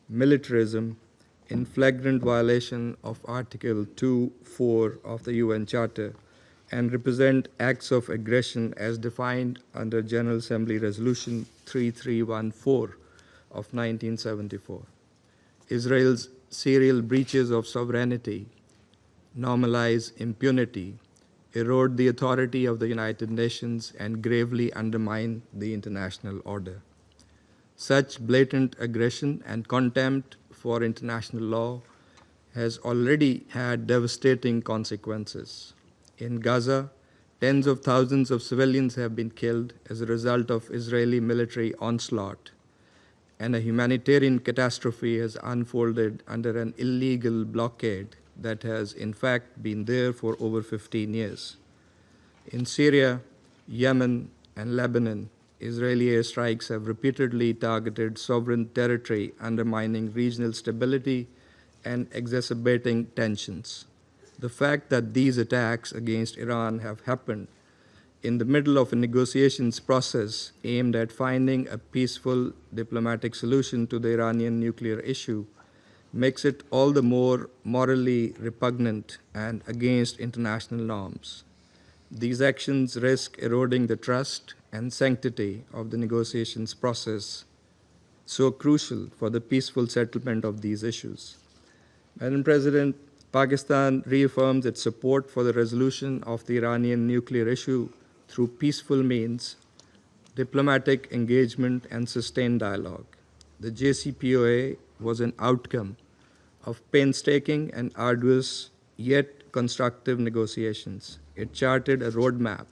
militarism in flagrant violation of Article 2.4 of the UN Charter and represent acts of aggression as defined under General Assembly Resolution 3314 of 1974. Israel's serial breaches of sovereignty normalize impunity, erode the authority of the United Nations, and gravely undermine the international order. Such blatant aggression and contempt for international law has already had devastating consequences. In Gaza, tens of thousands of civilians have been killed as a result of Israeli military onslaught, and a humanitarian catastrophe has unfolded under an illegal blockade that has in fact been there for over 15 years. In Syria, Yemen, and Lebanon, Israeli airstrikes have repeatedly targeted sovereign territory, undermining regional stability and exacerbating tensions. The fact that these attacks against Iran have happened in the middle of a negotiations process aimed at finding a peaceful diplomatic solution to the Iranian nuclear issue makes it all the more morally repugnant and against international norms. These actions risk eroding the trust and sanctity of the negotiations process so crucial for the peaceful settlement of these issues. Madam President, Pakistan reaffirms its support for the resolution of the Iranian nuclear issue through peaceful means, diplomatic engagement, and sustained dialogue. The JCPOA was an outcome of painstaking and arduous yet constructive negotiations. It charted a roadmap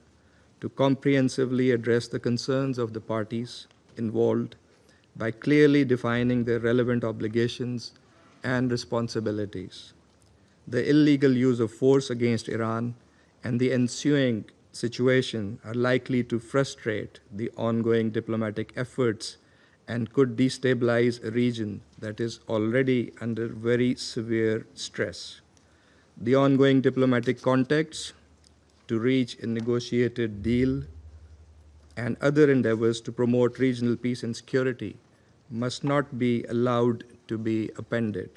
to comprehensively address the concerns of the parties involved by clearly defining their relevant obligations and responsibilities. The illegal use of force against Iran and the ensuing situation are likely to frustrate the ongoing diplomatic efforts and could destabilize a region that is already under very severe stress. The ongoing diplomatic contacts to reach a negotiated deal and other endeavors to promote regional peace and security must not be allowed to be appended.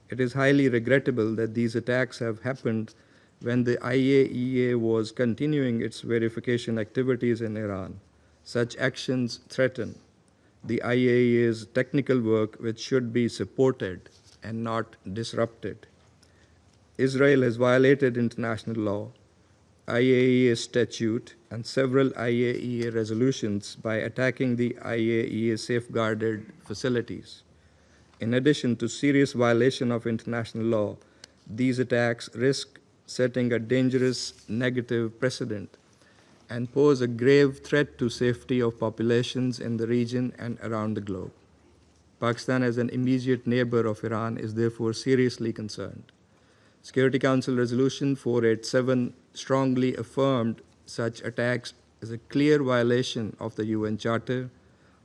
It is highly regrettable that these attacks have happened when the IAEA was continuing its verification activities in Iran. Such actions threaten the IAEA's technical work, which should be supported and not disrupted. Israel has violated international law, IAEA statute, and several IAEA resolutions by attacking the IAEA safeguarded facilities. In addition to serious violation of international law, these attacks risk setting a dangerous negative precedent and pose a grave threat to safety of populations in the region and around the globe. Pakistan, as an immediate neighbor of Iran, is therefore seriously concerned. Security Council Resolution 487 strongly affirmed such attacks as a clear violation of the UN Charter,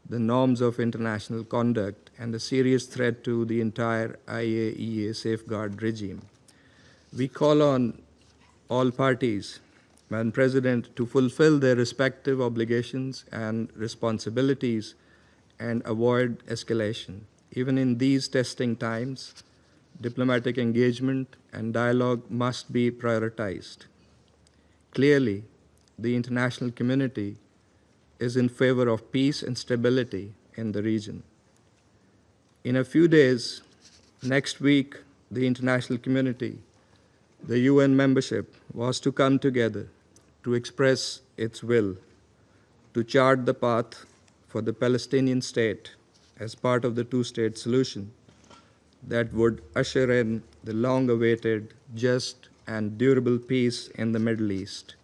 the norms of international conduct, and a serious threat to the entire IAEA safeguard regime. We call on all parties, Madam President, to fulfill their respective obligations and responsibilities and avoid escalation. Even in these testing times, diplomatic engagement and dialogue must be prioritized. Clearly, the international community is in favor of peace and stability in the region. In a few days, next week, the international community, the UN membership, was to come together to express its will to chart the path for the Palestinian state as part of the two-state solution that would usher in the long-awaited, just, and durable peace in the Middle East.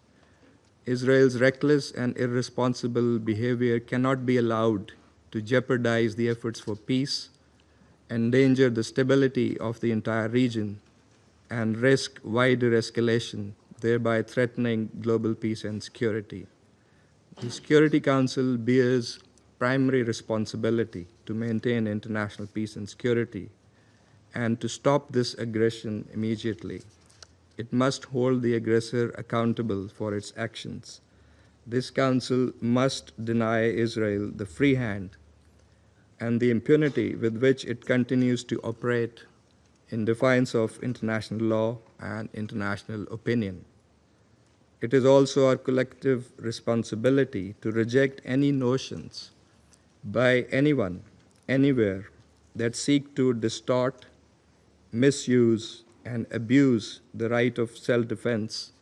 Israel's reckless and irresponsible behavior cannot be allowed to jeopardize the efforts for peace, endanger the stability of the entire region, and risk wider escalation, thereby threatening global peace and security. The Security Council bears primary responsibility to maintain international peace and security and to stop this aggression immediately. It must hold the aggressor accountable for its actions. This Council must deny Israel the free hand and the impunity with which it continues to operate in defiance of international law and international opinion. It is also our collective responsibility to reject any notions by anyone, anywhere, that seek to distort, misuse, and abuse the right of self-defense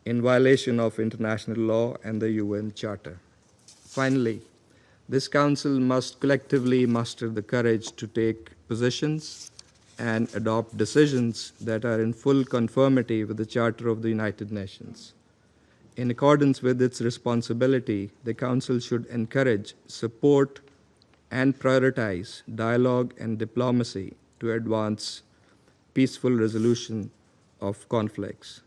in violation of international law and the UN Charter. Finally, this Council must collectively muster the courage to take positions and adopt decisions that are in full conformity with the Charter of the United Nations. In accordance with its responsibility, the Council should encourage, support, and prioritize dialogue and diplomacy to advance peaceful resolution of conflicts.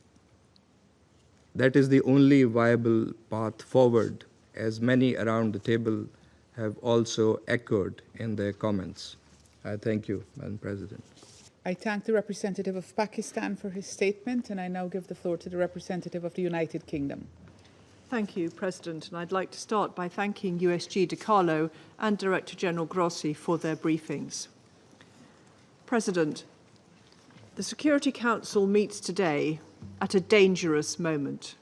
That is the only viable path forward, as many around the table have also echoed in their comments. I thank you, Madam President. I thank the representative of Pakistan for his statement, and I now give the floor to the representative of the United Kingdom. Thank you, President. And I'd like to start by thanking USG DiCarlo and Director General Grossi for their briefings. President, the Security Council meets today at a dangerous moment.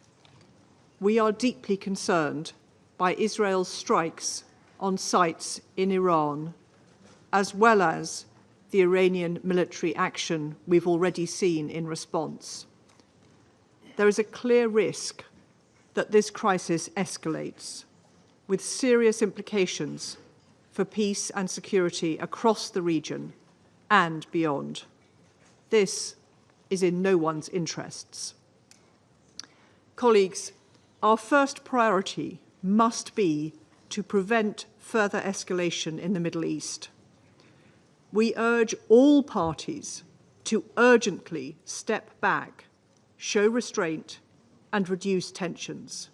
we are deeply concerned by Israel's strikes on sites in Iran, as well as the Iranian military action we've already seen in response. There is a clear risk that this crisis escalates, with serious implications for peace and security across the region and beyond. This is in no one's interests. Colleagues, our first priority must be to prevent further escalation in the Middle East. We urge all parties to urgently step back, show restraint, and reduce tensions.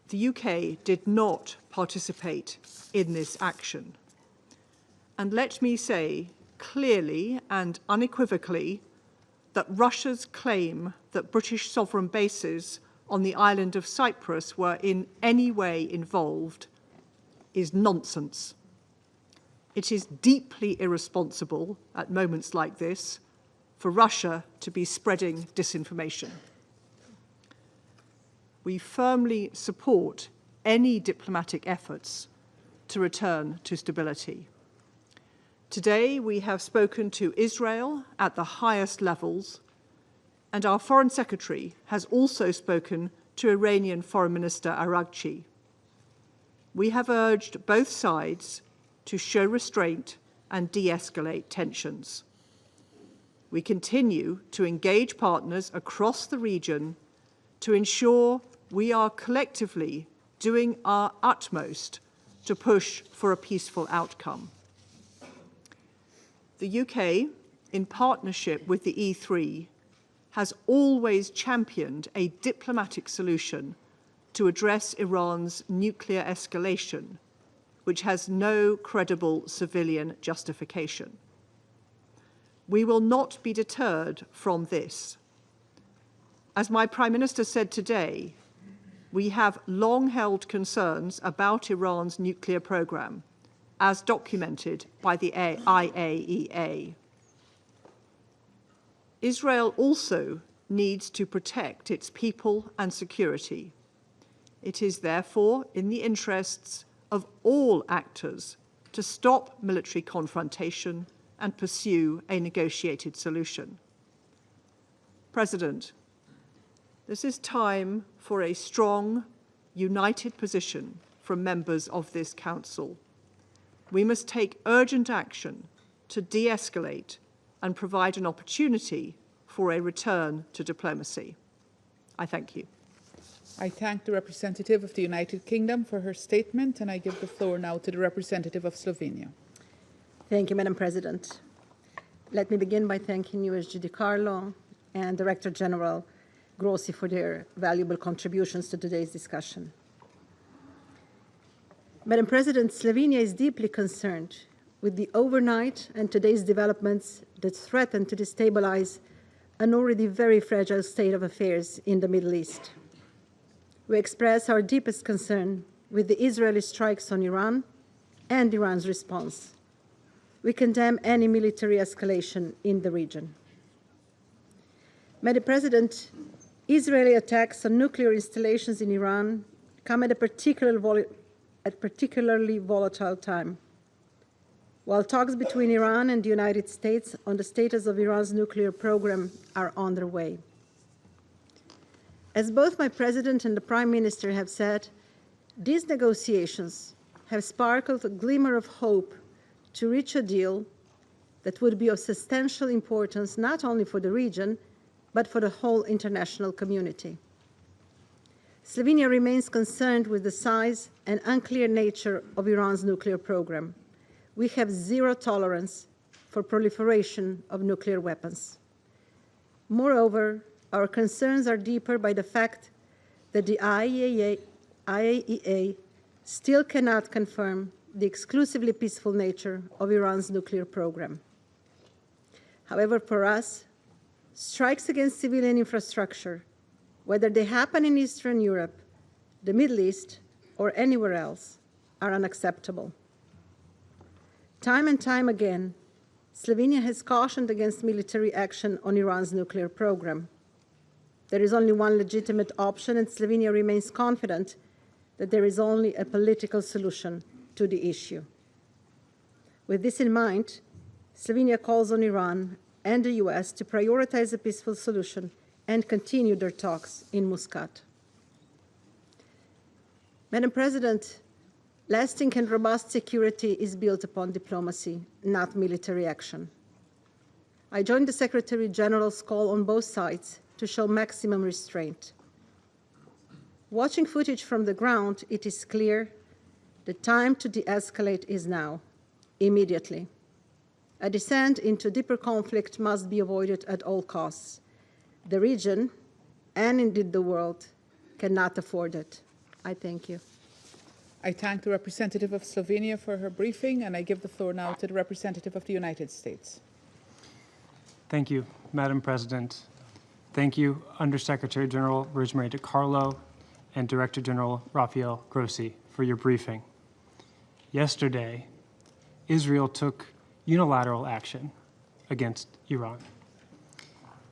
The UK did not participate in this action. And let me say clearly and unequivocally that Russia's claim that British sovereign bases on the island of Cyprus were in any way involved is nonsense. It is deeply irresponsible at moments like this for Russia to be spreading disinformation. We firmly support any diplomatic efforts to return to stability. Today, we have spoken to Israel at the highest levels, and our Foreign Secretary has also spoken to Iranian Foreign Minister Araghchi. We have urged both sides to show restraint and de-escalate tensions. We continue to engage partners across the region to ensure we are collectively doing our utmost to push for a peaceful outcome. The UK, in partnership with the E3, has always championed a diplomatic solution to address Iran's nuclear escalation, which has no credible civilian justification. We will not be deterred from this. As my Prime Minister said today, we have long held concerns about Iran's nuclear program, as documented by the IAEA. Israel also needs to protect its people and security. It is therefore in the interests of all actors to stop military confrontation and pursue a negotiated solution. President, this is time for a strong, united position from members of this Council. We must take urgent action to de-escalate and provide an opportunity for a return to diplomacy. I thank you. I thank the representative of the United Kingdom for her statement, and I give the floor now to the representative of Slovenia. Thank you, Madam President. Let me begin by thanking USG DiCarlo and Director General Grossi for their valuable contributions to today's discussion. Madam President, Slovenia is deeply concerned with the overnight and today's developments that threaten to destabilize an already very fragile state of affairs in the Middle East. We express our deepest concern with the Israeli strikes on Iran and Iran's response. We condemn any military escalation in the region. Madam President, Israeli attacks on nuclear installations in Iran come at a particularly volatile time. While talks between Iran and the United States on the status of Iran's nuclear program are on their way. As both my President and the Prime Minister have said, these negotiations have sparkled a glimmer of hope to reach a deal that would be of substantial importance not only for the region, but for the whole international community. Slovenia remains concerned with the size and unclear nature of Iran's nuclear program. We have zero tolerance for proliferation of nuclear weapons. Moreover, our concerns are deeper by the fact that the IAEA still cannot confirm the exclusively peaceful nature of Iran's nuclear program. However, for us, strikes against civilian infrastructure, whether they happen in Eastern Europe, the Middle East, or anywhere else, are unacceptable. Time and time again, Slovenia has cautioned against military action on Iran's nuclear program. There is only one legitimate option, and Slovenia remains confident that there is only a political solution to the issue. With this in mind, Slovenia calls on Iran and the US to prioritize a peaceful solution and continue their talks in Muscat. Madam President, lasting and robust security is built upon diplomacy, not military action. I join the Secretary General's call on both sides to show maximum restraint. Watching footage from the ground, it is clear the time to de-escalate is now, immediately. A descent into deeper conflict must be avoided at all costs. The region, and indeed the world, cannot afford it. I thank you. I thank the representative of Slovenia for her briefing, and I give the floor now to the representative of the United States. Thank you, Madam President. Thank you, Undersecretary General Rosemary DiCarlo and Director General Rafael Grossi, for your briefing. Yesterday, Israel took unilateral action against Iran.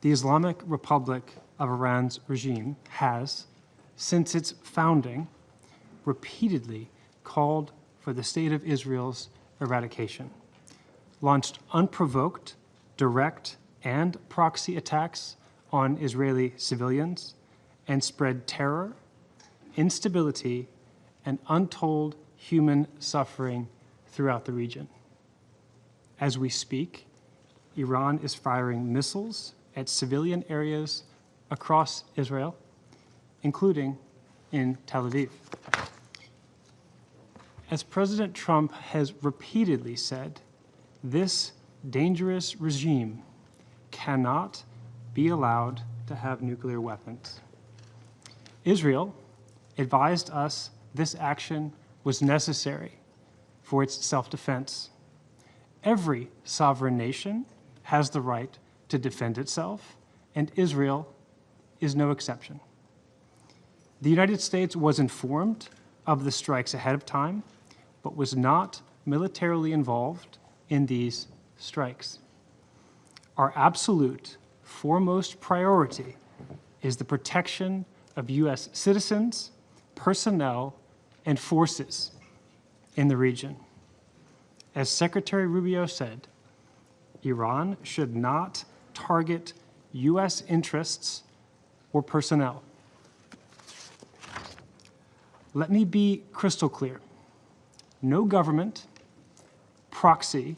The Islamic Republic of Iran's regime has, since its founding, repeatedly called for the State of Israel's eradication, launched unprovoked, direct, and proxy attacks on Israeli civilians, and spread terror, instability, and untold human suffering throughout the region. As we speak, Iran is firing missiles at civilian areas across Israel, including in Tel Aviv. As President Trump has repeatedly said, this dangerous regime cannot be allowed to have nuclear weapons. Israel advised us this action was necessary for its self-defense. Every sovereign nation has the right to defend itself, and Israel is no exception. The United States was informed of the strikes ahead of time, but was not militarily involved in these strikes. Our absolute foremost priority is the protection of U.S. citizens, personnel, and forces in the region. As Secretary Rubio said, Iran should not target U.S. interests or personnel. Let me be crystal clear. No government, proxy,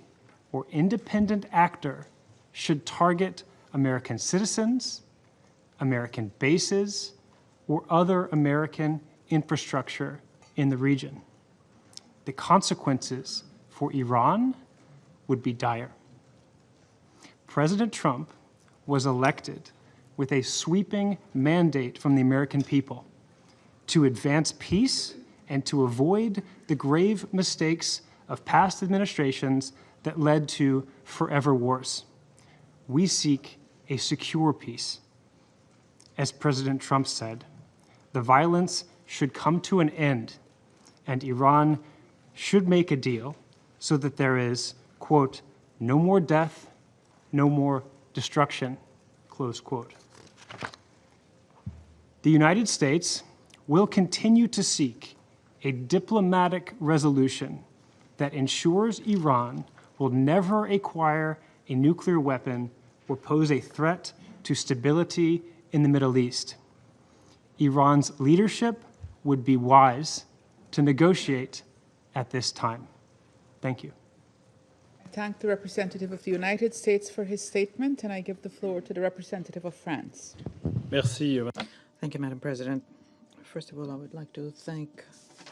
or independent actor should target American citizens, American bases, or other American infrastructure in the region. The consequences for Iran would be dire. President Trump was elected with a sweeping mandate from the American people to advance peace and to avoid the grave mistakes of past administrations that led to forever wars. We seek a secure peace. As President Trump said, the violence should come to an end, and Iran should make a deal so that there is, quote, no more death, no more destruction, close quote. The United States will continue to seek a diplomatic resolution that ensures Iran will never acquire a nuclear weapon or pose a threat to stability in the Middle East. Iran's leadership would be wise to negotiate at this time. Thank you. I thank the representative of the United States for his statement, and I give the floor to the representative of France. Merci. Thank you, Madam President. First of all, I would like to thank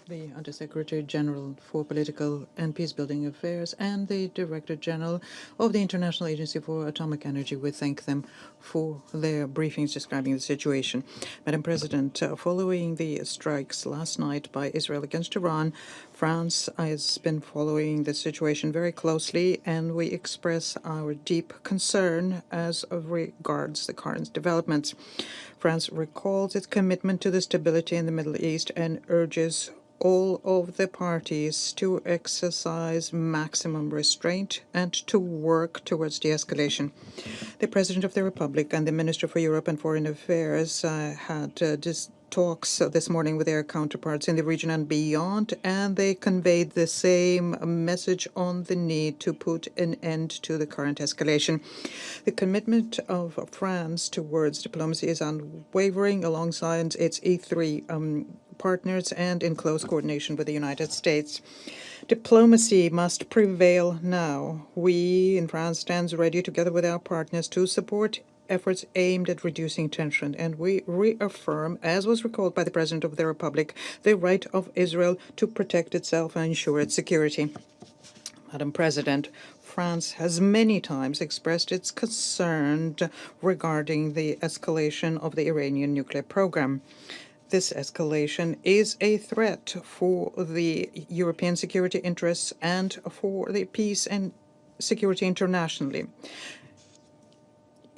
the Undersecretary General for Political and Peacebuilding Affairs and the Director General of the International Agency for Atomic Energy. We thank them for their briefings describing the situation. Madam President, following the strikes last night by Israel against Iran, France has been following the situation very closely, and we express our deep concern as regards the current developments. France recalls its commitment to the stability in the Middle East and urges all of the parties to exercise maximum restraint and to work towards de-escalation. The President of the Republic and the Minister for Europe and Foreign Affairs had talks this morning with their counterparts in the region and beyond, and they conveyed the same message on the need to put an end to the current escalation. The commitment of France towards diplomacy is unwavering alongside its E3 partners and in close coordination with the United States. Diplomacy must prevail now. We in France stand ready together with our partners to support efforts aimed at reducing tension, and we reaffirm, as was recalled by the President of the Republic, the right of Israel to protect itself and ensure its security. Madam President, France has many times expressed its concern regarding the escalation of the Iranian nuclear program. This escalation is a threat for the European security interests and for the peace and security internationally.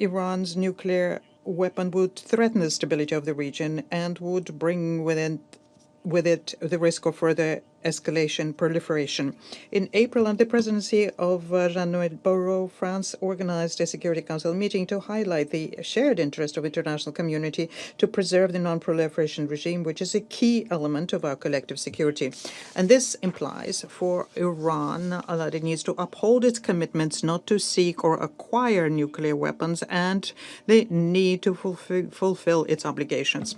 Iran's nuclear weapon would threaten the stability of the region and would bring with it the risk of further escalation, proliferation. In April, under the presidency of Jean-Noël Barrot, France organized a Security Council meeting to highlight the shared interest of the international community to preserve the non-proliferation regime, which is a key element of our collective security. And this implies for Iran that it needs to uphold its commitments not to seek or acquire nuclear weapons and the need to fulfill its obligations.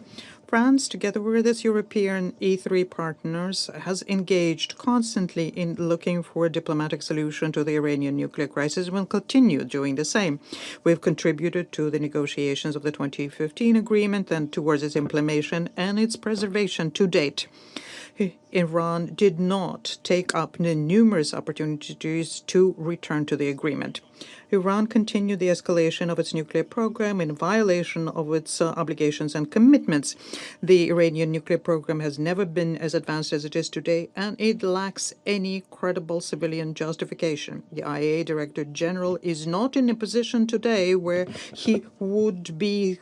France, together with its European E3 partners, has engaged constantly in looking for a diplomatic solution to the Iranian nuclear crisis and will continue doing the same. We've contributed to the negotiations of the 2015 agreement and towards its implementation and its preservation to date. Iran did not take up the numerous opportunities to return to the agreement. Iran continued the escalation of its nuclear program in violation of its obligations and commitments. The Iranian nuclear program has never been as advanced as it is today, and it lacks any credible civilian justification. The IAEA Director General is not in a position today where he would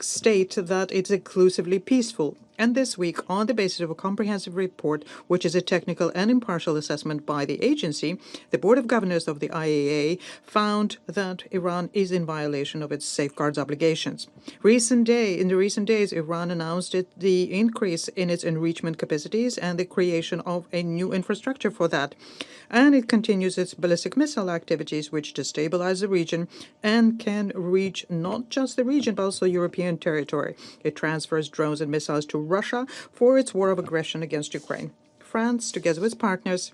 state that it's exclusively peaceful. And this week, on the basis of a comprehensive report, which is a technical and impartial assessment by the agency, the Board of Governors of the IAEA found that Iran is in violation of its safeguards obligations. In the recent days, Iran announced the increase in its enrichment capacities and the creation of a new infrastructure for that. And it continues its ballistic missile activities, which destabilize the region and can reach not just the region, but also European territory. It transfers drones and missiles to Russia for its war of aggression against Ukraine. France, together with partners,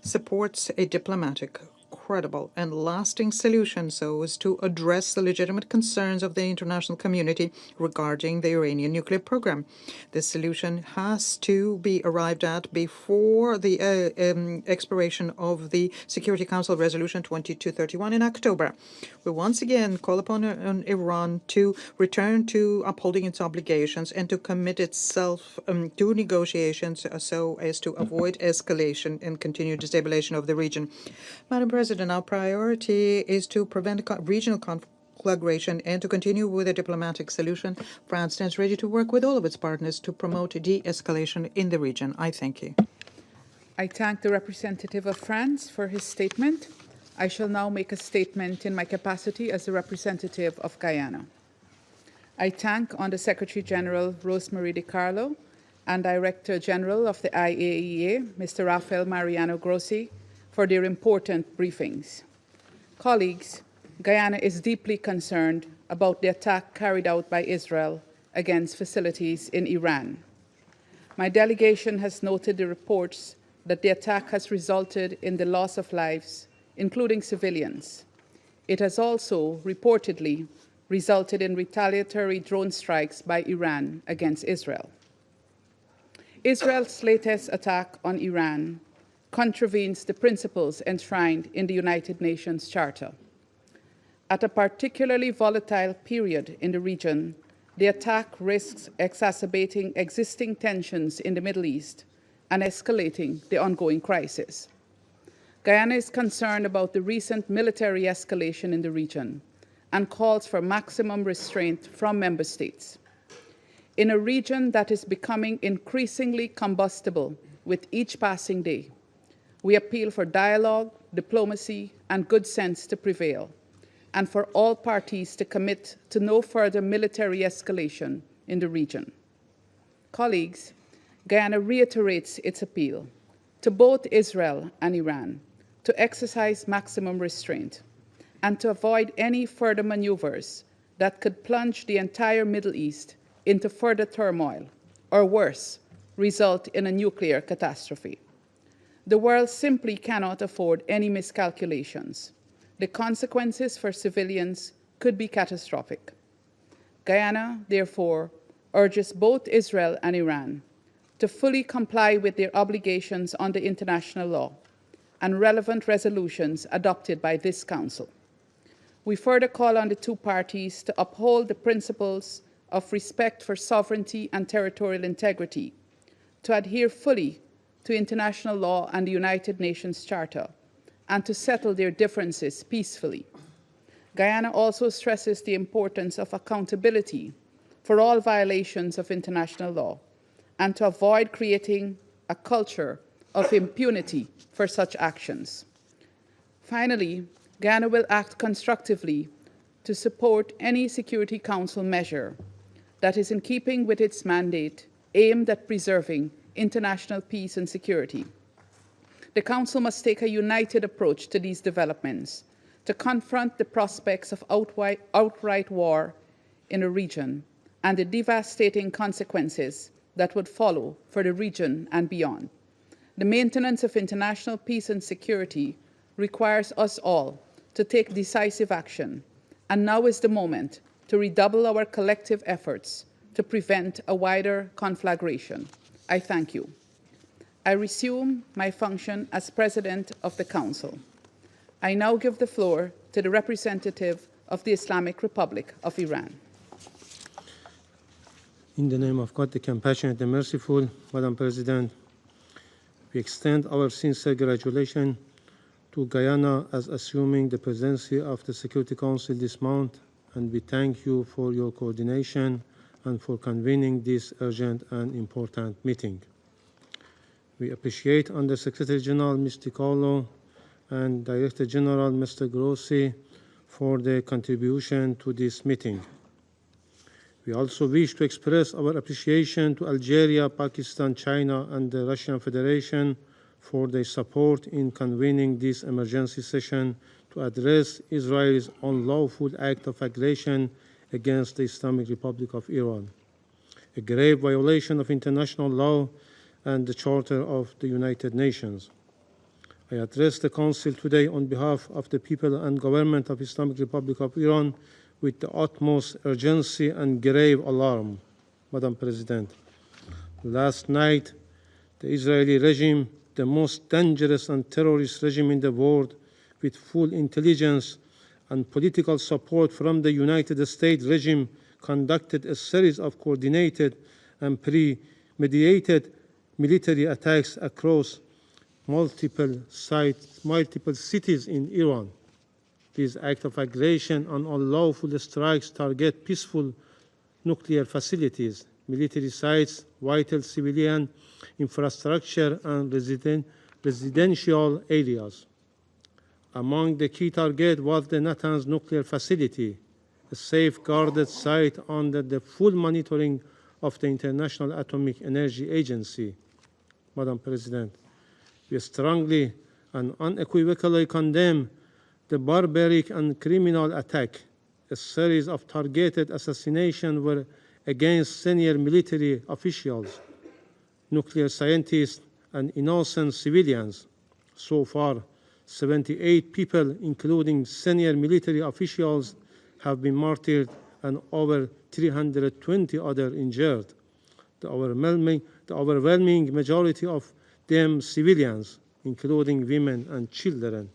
supports a diplomatic, credible, and lasting solution so as to address the legitimate concerns of the international community regarding the Iranian nuclear program. This solution has to be arrived at before the expiration of the Security Council Resolution 2231 in October. We once again call upon Iran to return to upholding its obligations and to commit itself to negotiations so as to avoid escalation and continued destabilization of the region. Madam President, our priority is to prevent regional conflagration and to continue with a diplomatic solution. France stands ready to work with all of its partners to promote de-escalation in the region. I thank you. I thank the representative of France for his statement. I shall now make a statement in my capacity as the representative of Guyana. I thank Under Secretary General Rosemarie DiCarlo and Director General of the IAEA, Mr. Rafael Mariano Grossi, for their important briefings. Colleagues, Guyana is deeply concerned about the attack carried out by Israel against facilities in Iran. My delegation has noted the reports that the attack has resulted in the loss of lives, including civilians. It has also reportedly resulted in retaliatory drone strikes by Iran against Israel. Israel's latest attack on Iran contravenes the principles enshrined in the United Nations Charter. At a particularly volatile period in the region, the attack risks exacerbating existing tensions in the Middle East and escalating the ongoing crisis. Guyana is concerned about the recent military escalation in the region and calls for maximum restraint from member states. In a region that is becoming increasingly combustible with each passing day. We appeal for dialogue, diplomacy, and good sense to prevail, and for all parties to commit to no further military escalation in the region. Colleagues, Guyana reiterates its appeal to both Israel and Iran to exercise maximum restraint and to avoid any further maneuvers that could plunge the entire Middle East into further turmoil, or worse, result in a nuclear catastrophe. The world simply cannot afford any miscalculations. The consequences for civilians could be catastrophic. Guyana, therefore, urges both Israel and Iran to fully comply with their obligations under international law and relevant resolutions adopted by this Council. We further call on the two parties to uphold the principles of respect for sovereignty and territorial integrity, to adhere fully to international law and the United Nations Charter, and to settle their differences peacefully. Guyana also stresses the importance of accountability for all violations of international law, and to avoid creating a culture of impunity for such actions. Finally, Guyana will act constructively to support any Security Council measure that is in keeping with its mandate aimed at preserving international peace and security. The Council must take a united approach to these developments to confront the prospects of outright war in the region and the devastating consequences that would follow for the region and beyond. The maintenance of international peace and security requires us all to take decisive action, and now is the moment to redouble our collective efforts to prevent a wider conflagration. I thank you. I resume my function as President of the Council. I now give the floor to the representative of the Islamic Republic of Iran. In the name of God, the compassionate and merciful, Madam President, we extend our sincere congratulations to Guyana as assuming the presidency of the Security Council this month, and we thank you for your coordination and for convening this urgent and important meeting. We appreciate Under Secretary General Mr. Carlo and Director General Mr. Grossi for their contribution to this meeting. We also wish to express our appreciation to Algeria, Pakistan, China, and the Russian Federation for their support in convening this emergency session to address Israel's unlawful act of aggression against the Islamic Republic of Iran, a grave violation of international law and the Charter of the United Nations. I address the Council today on behalf of the people and government of Islamic Republic of Iran with the utmost urgency and grave alarm. Madam President, last night, the Israeli regime, the most dangerous and terrorist regime in the world, with full intelligence and political support from the United States regime, conducted a series of coordinated and premeditated military attacks across multiple cities in Iran. These acts of aggression and unlawful strikes target peaceful nuclear facilities, military sites, vital civilian infrastructure, and residential areas. Among the key targets was the Natanz nuclear facility, a safeguarded site under the full monitoring of the International Atomic Energy Agency. Madam President, we strongly and unequivocally condemn the barbaric and criminal attack. A series of targeted assassinations were against senior military officials, nuclear scientists, and innocent civilians. So far, 78 people, including senior military officials, have been martyred and over 320 others injured. The overwhelming majority of them civilians, including women and children.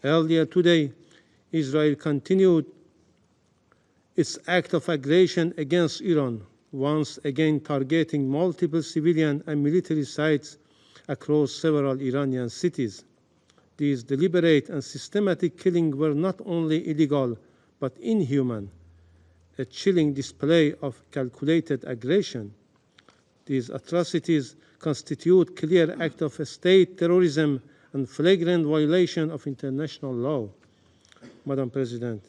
Earlier today, Israel continued its act of aggression against Iran, once again targeting multiple civilian and military sites across several Iranian cities. These deliberate and systematic killings were not only illegal, but inhuman, a chilling display of calculated aggression. These atrocities constitute clear act of state terrorism and flagrant violation of international law. Madam President,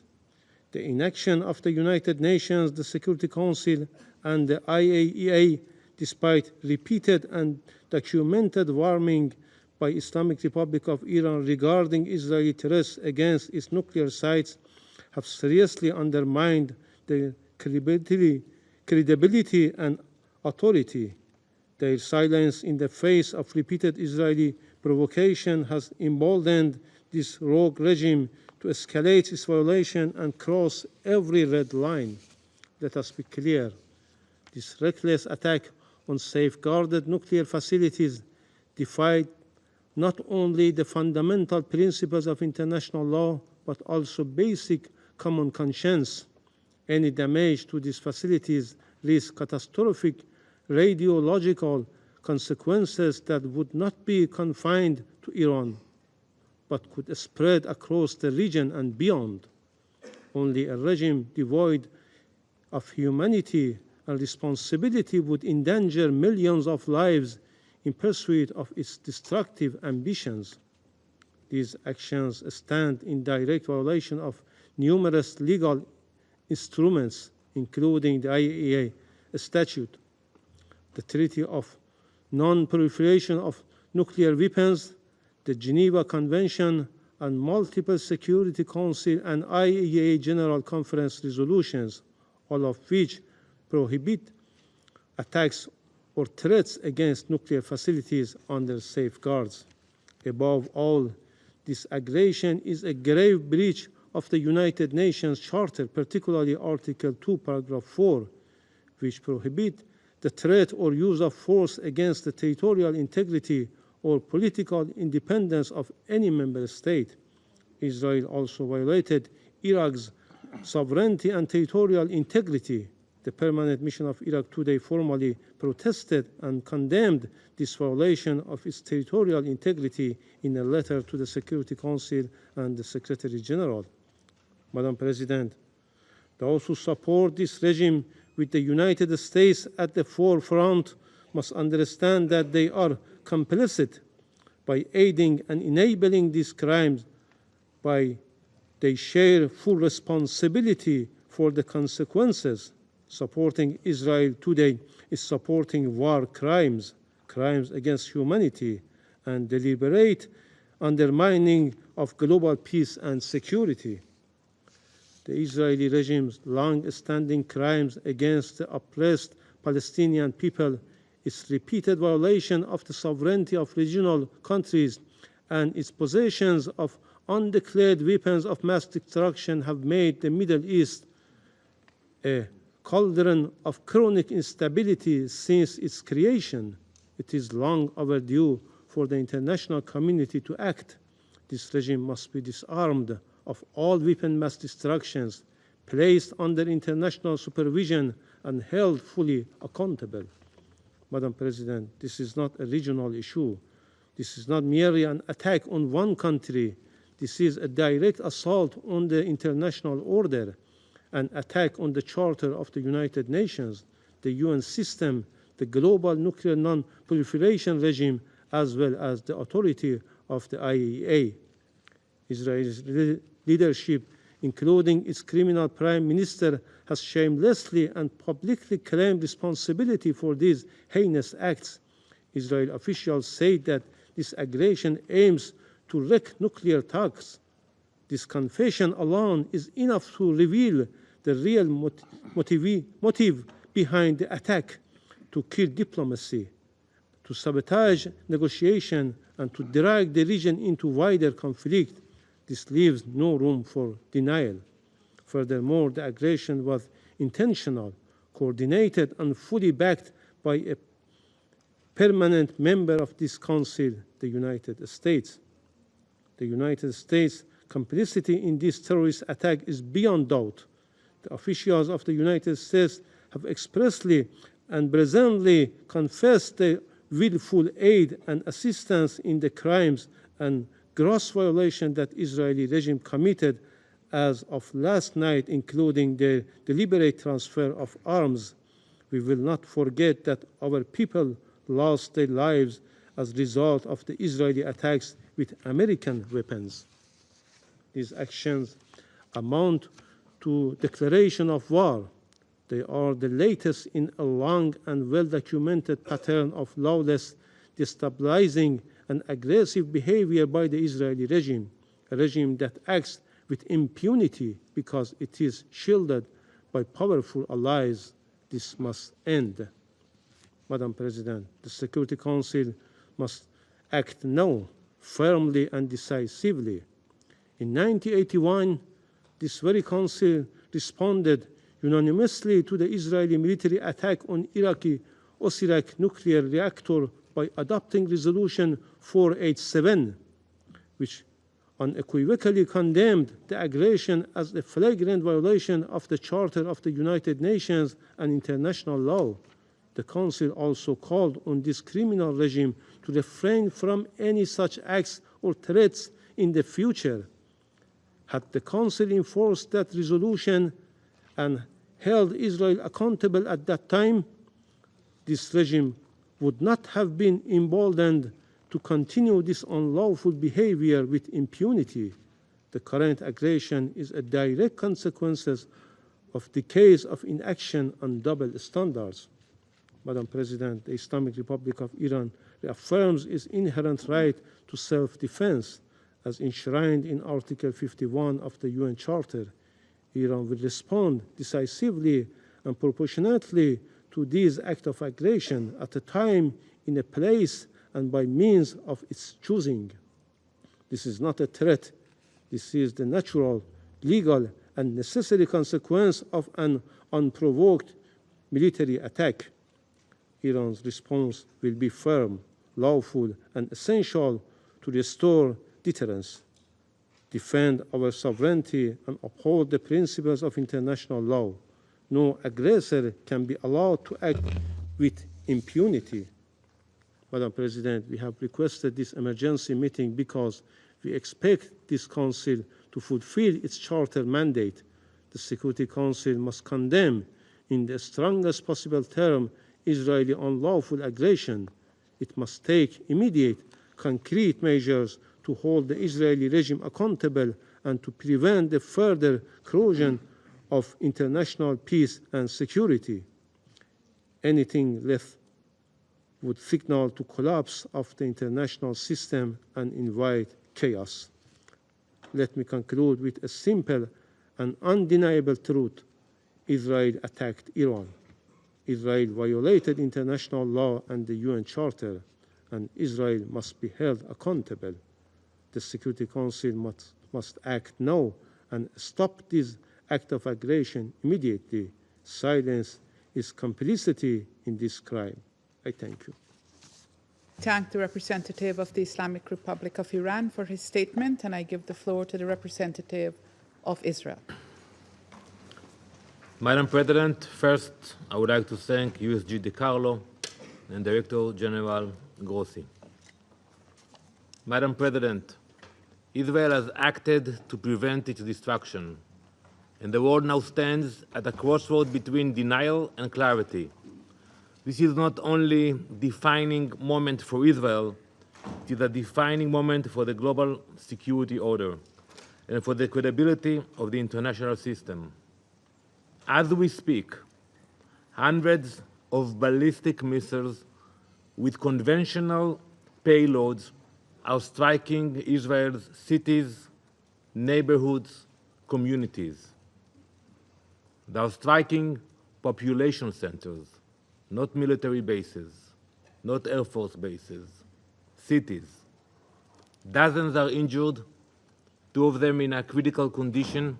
the inaction of the United Nations, the Security Council, and the IAEA, despite repeated and documented warning by Islamic Republic of Iran regarding Israeli threats against its nuclear sites, have seriously undermined the credibility and authority. Their silence in the face of repeated Israeli provocation has emboldened this rogue regime to escalate its violation and cross every red line. Let us be clear. This reckless attack on safeguarded nuclear facilities defied not only the fundamental principles of international law, but also basic common conscience. Any damage to these facilities risks catastrophic radiological consequences that would not be confined to Iran, but could spread across the region and beyond. Only a regime devoid of humanity and responsibility would endanger millions of lives in pursuit of its destructive ambitions. These actions stand in direct violation of numerous legal instruments, including the IAEA Statute, the Treaty of Non-Proliferation of Nuclear Weapons, the Geneva Convention, and multiple Security Council and IAEA General Conference resolutions, all of which prohibit attacks or threats against nuclear facilities under safeguards. Above all, this aggression is a grave breach of the United Nations Charter, particularly Article 2, Paragraph 4, which prohibit the threat or use of force against the territorial integrity or political independence of any member state. Israel also violated Iraq's sovereignty and territorial integrity. The Permanent Mission of Iraq today formally protested and condemned this violation of its territorial integrity in a letter to the Security Council and the Secretary General. Madam President, those who support this regime with the United States at the forefront must understand that they are complicit by aiding and enabling these crimes, by they share full responsibility for the consequences. Supporting Israel today is supporting war crimes, crimes against humanity, and deliberate undermining of global peace and security. The Israeli regime's long-standing crimes against the oppressed Palestinian people, its repeated violation of the sovereignty of regional countries, and its possessions of undeclared weapons of mass destruction have made the Middle East a cauldron of chronic instability since its creation. It is long overdue for the international community to act. This regime must be disarmed of all weapon mass destructions, placed under international supervision, and held fully accountable. Madam President, this is not a regional issue. This is not merely an attack on one country. This is a direct assault on the international order, an attack on the Charter of the United Nations, the UN system, the global nuclear non-proliferation regime, as well as the authority of the IAEA. Israel's leadership, including its criminal prime minister, has shamelessly and publicly claimed responsibility for these heinous acts. Israeli officials say that this aggression aims to wreak nuclear talks. This confession alone is enough to reveal the real motive behind the attack: to kill diplomacy, to sabotage negotiation, and to drag the region into wider conflict. This leaves no room for denial. Furthermore, the aggression was intentional, coordinated, and fully backed by a permanent member of this Council, the United States. The United States' complicity in this terrorist attack is beyond doubt. The officials of the United States have expressly and brazenly confessed their willful aid and assistance in the crimes and gross violation that Israeli regime committed as of last night, including the deliberate transfer of arms, We will not forget that our people lost their lives as a result of the Israeli attacks with American weapons. These actions amount to declaration of war. They are the latest in a long and well-documented pattern of lawless, destabilizing, and aggressive behavior by the Israeli regime, a regime that acts with impunity because it is shielded by powerful allies. This must end. Madam President, the Security Council must act now, firmly and decisively. In 1981, this very council responded unanimously to the Israeli military attack on Iraqi Osirak nuclear reactor by adopting Resolution 487, which unequivocally condemned the aggression as a flagrant violation of the Charter of the United Nations and international law. The Council also called on this criminal regime to refrain from any such acts or threats in the future. Had the Council enforced that resolution and held Israel accountable at that time, this regime would not have been emboldened to continue this unlawful behavior with impunity. The current aggression is a direct consequence of decades of inaction and double standards. Madam President, the Islamic Republic of Iran reaffirms its inherent right to self-defense as enshrined in Article 51 of the UN Charter. Iran will respond decisively and proportionately to these acts of aggression at a time, in a place, and by means of its choosing. This is not a threat. This is the natural, legal, and necessary consequence of an unprovoked military attack. Iran's response will be firm, lawful, and essential to restore deterrence, defend our sovereignty, and uphold the principles of international law. No aggressor can be allowed to act with impunity. Madam President, we have requested this emergency meeting because we expect this Council to fulfill its Charter mandate. The Security Council must condemn, in the strongest possible term, Israeli unlawful aggression. It must take immediate, concrete measures to hold the Israeli regime accountable and to prevent the further corrosion of international peace and security. Anything less would signal to collapse of the international system and invite chaos. Let me conclude with a simple and undeniable truth. Israel attacked Iran. Israel violated international law and the UN Charter, and Israel must be held accountable. The Security Council must act now and stop this act of aggression immediately. Silence is complicity in this crime. I thank you. Thank the representative of the Islamic Republic of Iran for his statement, and I give the floor to the representative of Israel. Madam President, first I would like to thank USG DiCarlo and Director General Grossi. Madam President, Israel has acted to prevent its destruction, and the world now stands at a crossroad between denial and clarity. This is not only a defining moment for Israel, it is a defining moment for the global security order and for the credibility of the international system. As we speak, hundreds of ballistic missiles with conventional payloads are striking Israel's cities, neighborhoods, communities. They are striking population centers, not military bases, not Air Force bases, cities. Dozens are injured, 2 of them in a critical condition,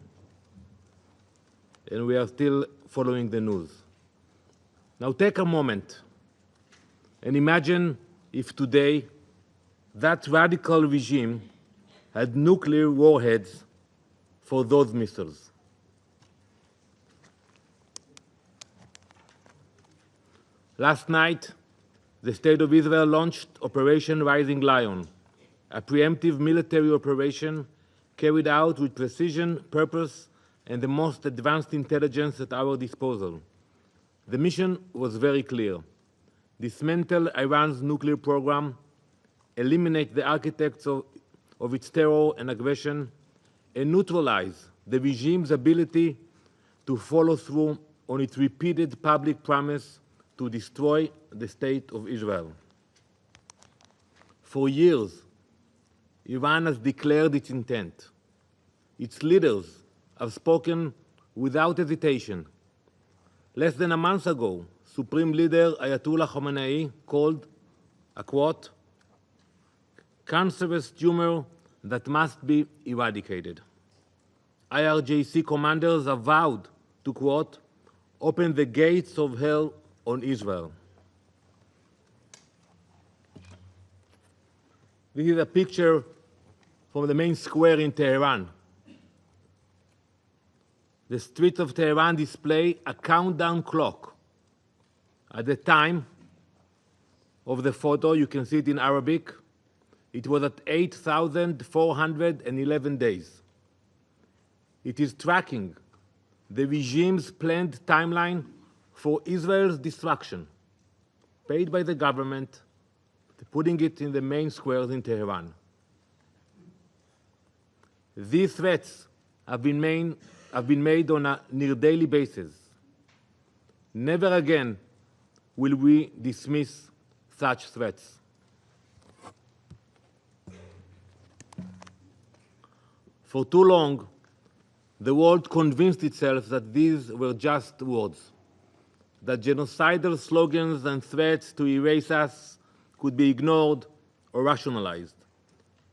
and we are still following the news. Now take a moment and imagine if today that radical regime had nuclear warheads for those missiles. Last night, the State of Israel launched Operation Rising Lion, a preemptive military operation carried out with precision, purpose, and the most advanced intelligence at our disposal. The mission was very clear: dismantle Iran's nuclear program, eliminate the architects of its terror and aggression, and neutralize the regime's ability to follow through on its repeated public promise to destroy the state of Israel. For years, Iran has declared its intent. Its leaders have spoken without hesitation. Less than a month ago, Supreme Leader Ayatollah Khamenei called a, quote, cancerous tumor that must be eradicated. IRGC commanders have vowed to, quote, open the gates of hell on Israel. This is a picture from the main square in Tehran. The streets of Tehran display a countdown clock. At the time of the photo, you can see it in Arabic, it was at 8,411 days. It is tracking the regime's planned timeline for Israel's destruction, paid by the government, putting it in the main squares in Tehran. These threats have been made on a near-daily basis. Never again will we dismiss such threats. For too long, the world convinced itself that these were just words, that genocidal slogans and threats to erase us could be ignored or rationalized.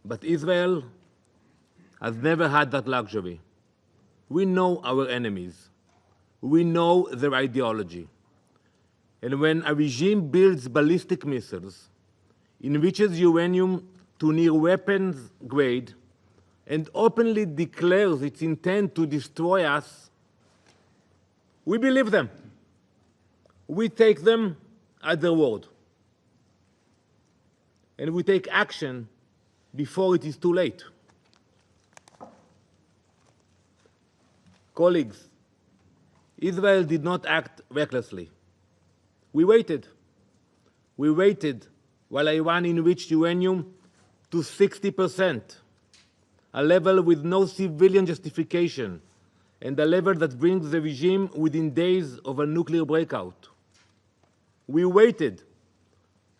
But Israel has never had that luxury. We know our enemies. We know their ideology. And when a regime builds ballistic missiles, enriches uranium to near weapons grade, and openly declares its intent to destroy us, we believe them. We take them at their word. And we take action before it is too late. Colleagues, Israel did not act recklessly. We waited. We waited while Iran enriched uranium to 60%, a level with no civilian justification, and a level that brings the regime within days of a nuclear breakout. We waited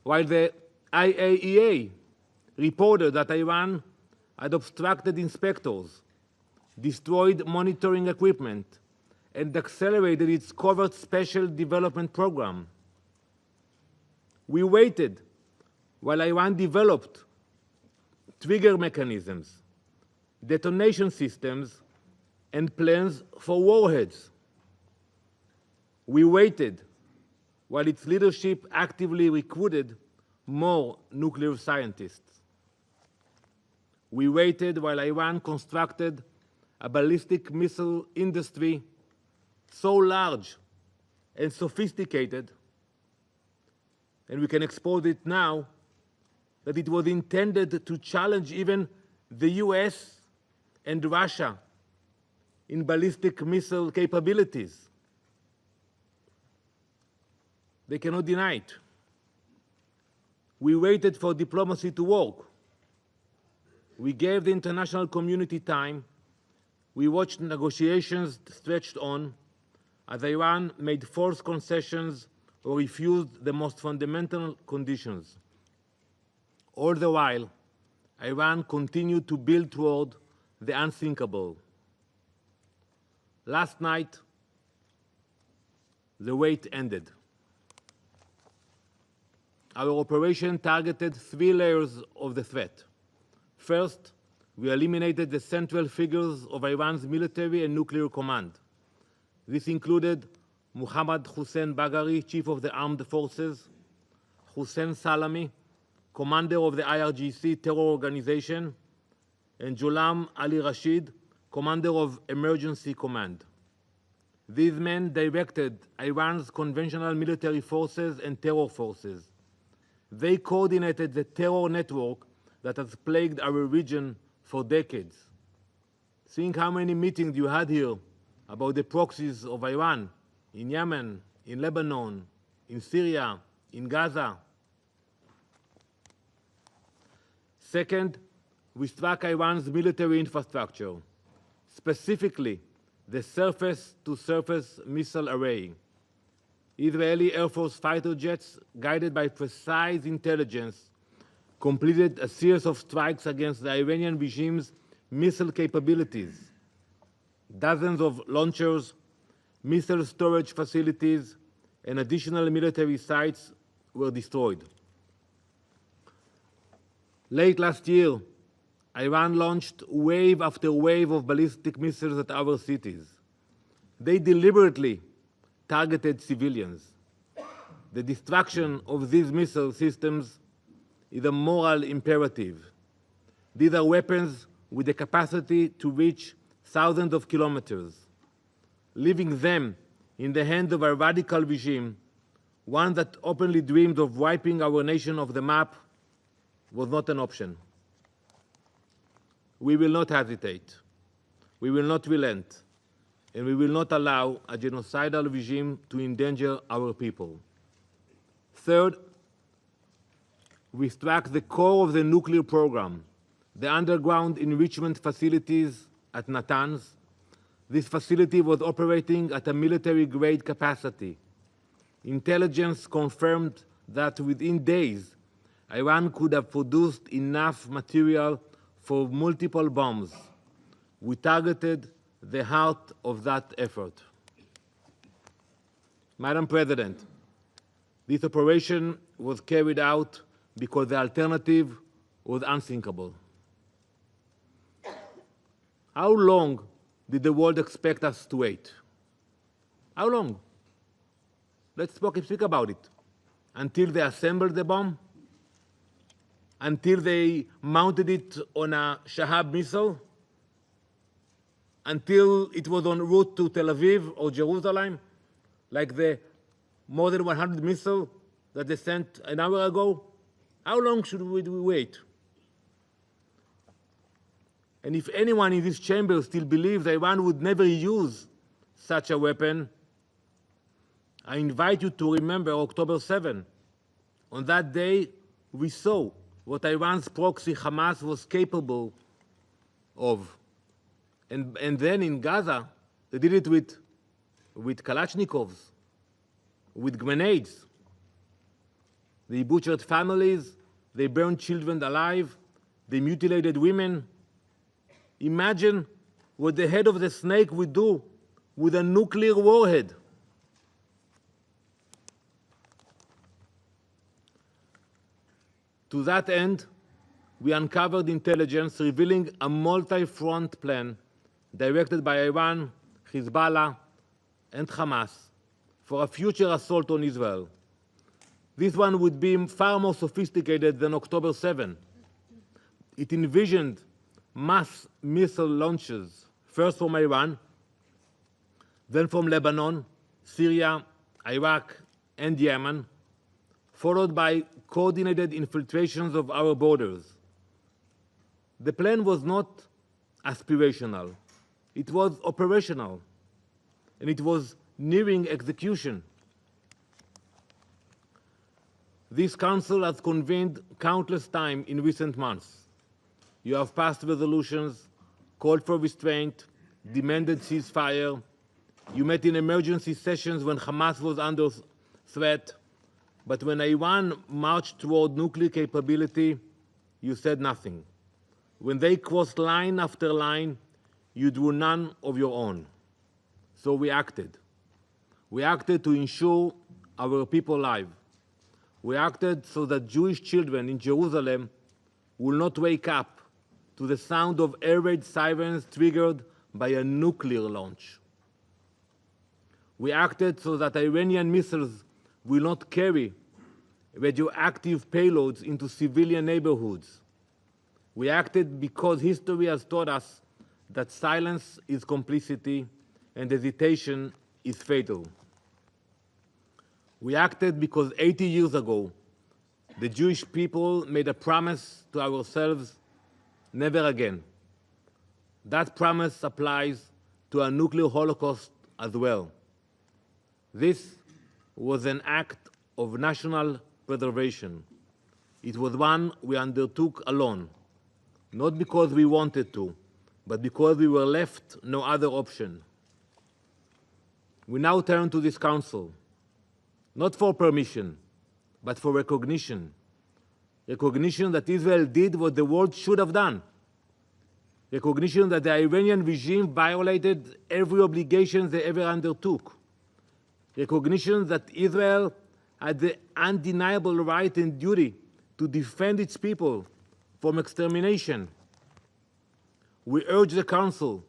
while the IAEA reported that Iran had obstructed inspectors, destroyed monitoring equipment, and accelerated its covert special development program. We waited while Iran developed trigger mechanisms, detonation systems, and plans for warheads. We waited while its leadership actively recruited more nuclear scientists. We waited while Iran constructed a ballistic missile industry so large and sophisticated, and we can expose it now, that it was intended to challenge even the US and Russia in ballistic missile capabilities. They cannot deny it. We waited for diplomacy to work. We gave the international community time. We watched negotiations stretched on as Iran made forced concessions or refused the most fundamental conditions. All the while, Iran continued to build toward the unthinkable. Last night, the wait ended. Our operation targeted 3 layers of the threat. First, we eliminated the central figures of Iran's military and nuclear command. This included Mohammad Hossein Bagheri, chief of the armed forces, Hossein Salami, commander of the IRGC terror organization, and Ghulam Ali Rashid, commander of emergency command. These men directed Iran's conventional military forces and terror forces. They coordinated the terror network that has plagued our region for decades. Think how many meetings you had here about the proxies of Iran in Yemen, in Lebanon, in Syria, in Gaza. Second, we struck Iran's military infrastructure, specifically the surface-to-surface missile array. Israeli Air Force fighter jets, guided by precise intelligence, completed a series of strikes against the Iranian regime's missile capabilities. Dozens of launchers, missile storage facilities, and additional military sites were destroyed. Late last year, Iran launched wave after wave of ballistic missiles at our cities. They deliberately targeted civilians. The destruction of these missile systems is a moral imperative. These are weapons with the capacity to reach thousands of kilometers. Leaving them in the hands of a radical regime, one that openly dreamed of wiping our nation off the map, was not an option. We will not hesitate. We will not relent. And we will not allow a genocidal regime to endanger our people. Third, we struck the core of the nuclear program, the underground enrichment facilities at Natanz. This facility was operating at a military-grade capacity. Intelligence confirmed that within days, Iran could have produced enough material for multiple bombs. We targeted the heart of that effort. Madam President, this operation was carried out because the alternative was unthinkable. How long did the world expect us to wait? How long? Let's speak about it. Until they assembled the bomb? Until they mounted it on a Shahab missile? Until it was en route to Tel Aviv or Jerusalem, like the more than 100 missiles that they sent an hour ago? How long should we wait? And if anyone in this chamber still believes Iran would never use such a weapon, I invite you to remember October 7. On that day, we saw what Iran's proxy Hamas was capable of. And then in Gaza, they did it with Kalashnikovs, with grenades. They butchered families, they burned children alive, they mutilated women. Imagine what the head of the snake would do with a nuclear warhead. To that end, we uncovered intelligence revealing a multi-front plan directed by Iran, Hezbollah, and Hamas for a future assault on Israel. This one would be far more sophisticated than October 7. It envisioned mass missile launches, first from Iran, then from Lebanon, Syria, Iraq, and Yemen, followed by coordinated infiltrations of our borders. The plan was not aspirational. It was operational, and it was nearing execution. This Council has convened countless times in recent months. You have passed resolutions, called for restraint, demanded ceasefire. You met in emergency sessions when Hamas was under threat. But when Iran marched toward nuclear capability, you said nothing. When they crossed line after line, you drew none of your own. So we acted. We acted to ensure our people alive. We acted so that Jewish children in Jerusalem will not wake up to the sound of air raid sirens triggered by a nuclear launch. We acted so that Iranian missiles will not carry radioactive payloads into civilian neighborhoods. We acted because history has taught us that silence is complicity and hesitation is fatal. We acted because 80 years ago, the Jewish people made a promise to ourselves, never again. That promise applies to a nuclear holocaust as well. This was an act of national preservation. It was one we undertook alone, not because we wanted to, but because we were left no other option. We now turn to this Council, not for permission, but for recognition. Recognition that Israel did what the world should have done. Recognition that the Iranian regime violated every obligation they ever undertook. Recognition that Israel had the undeniable right and duty to defend its people from extermination. We urge the Council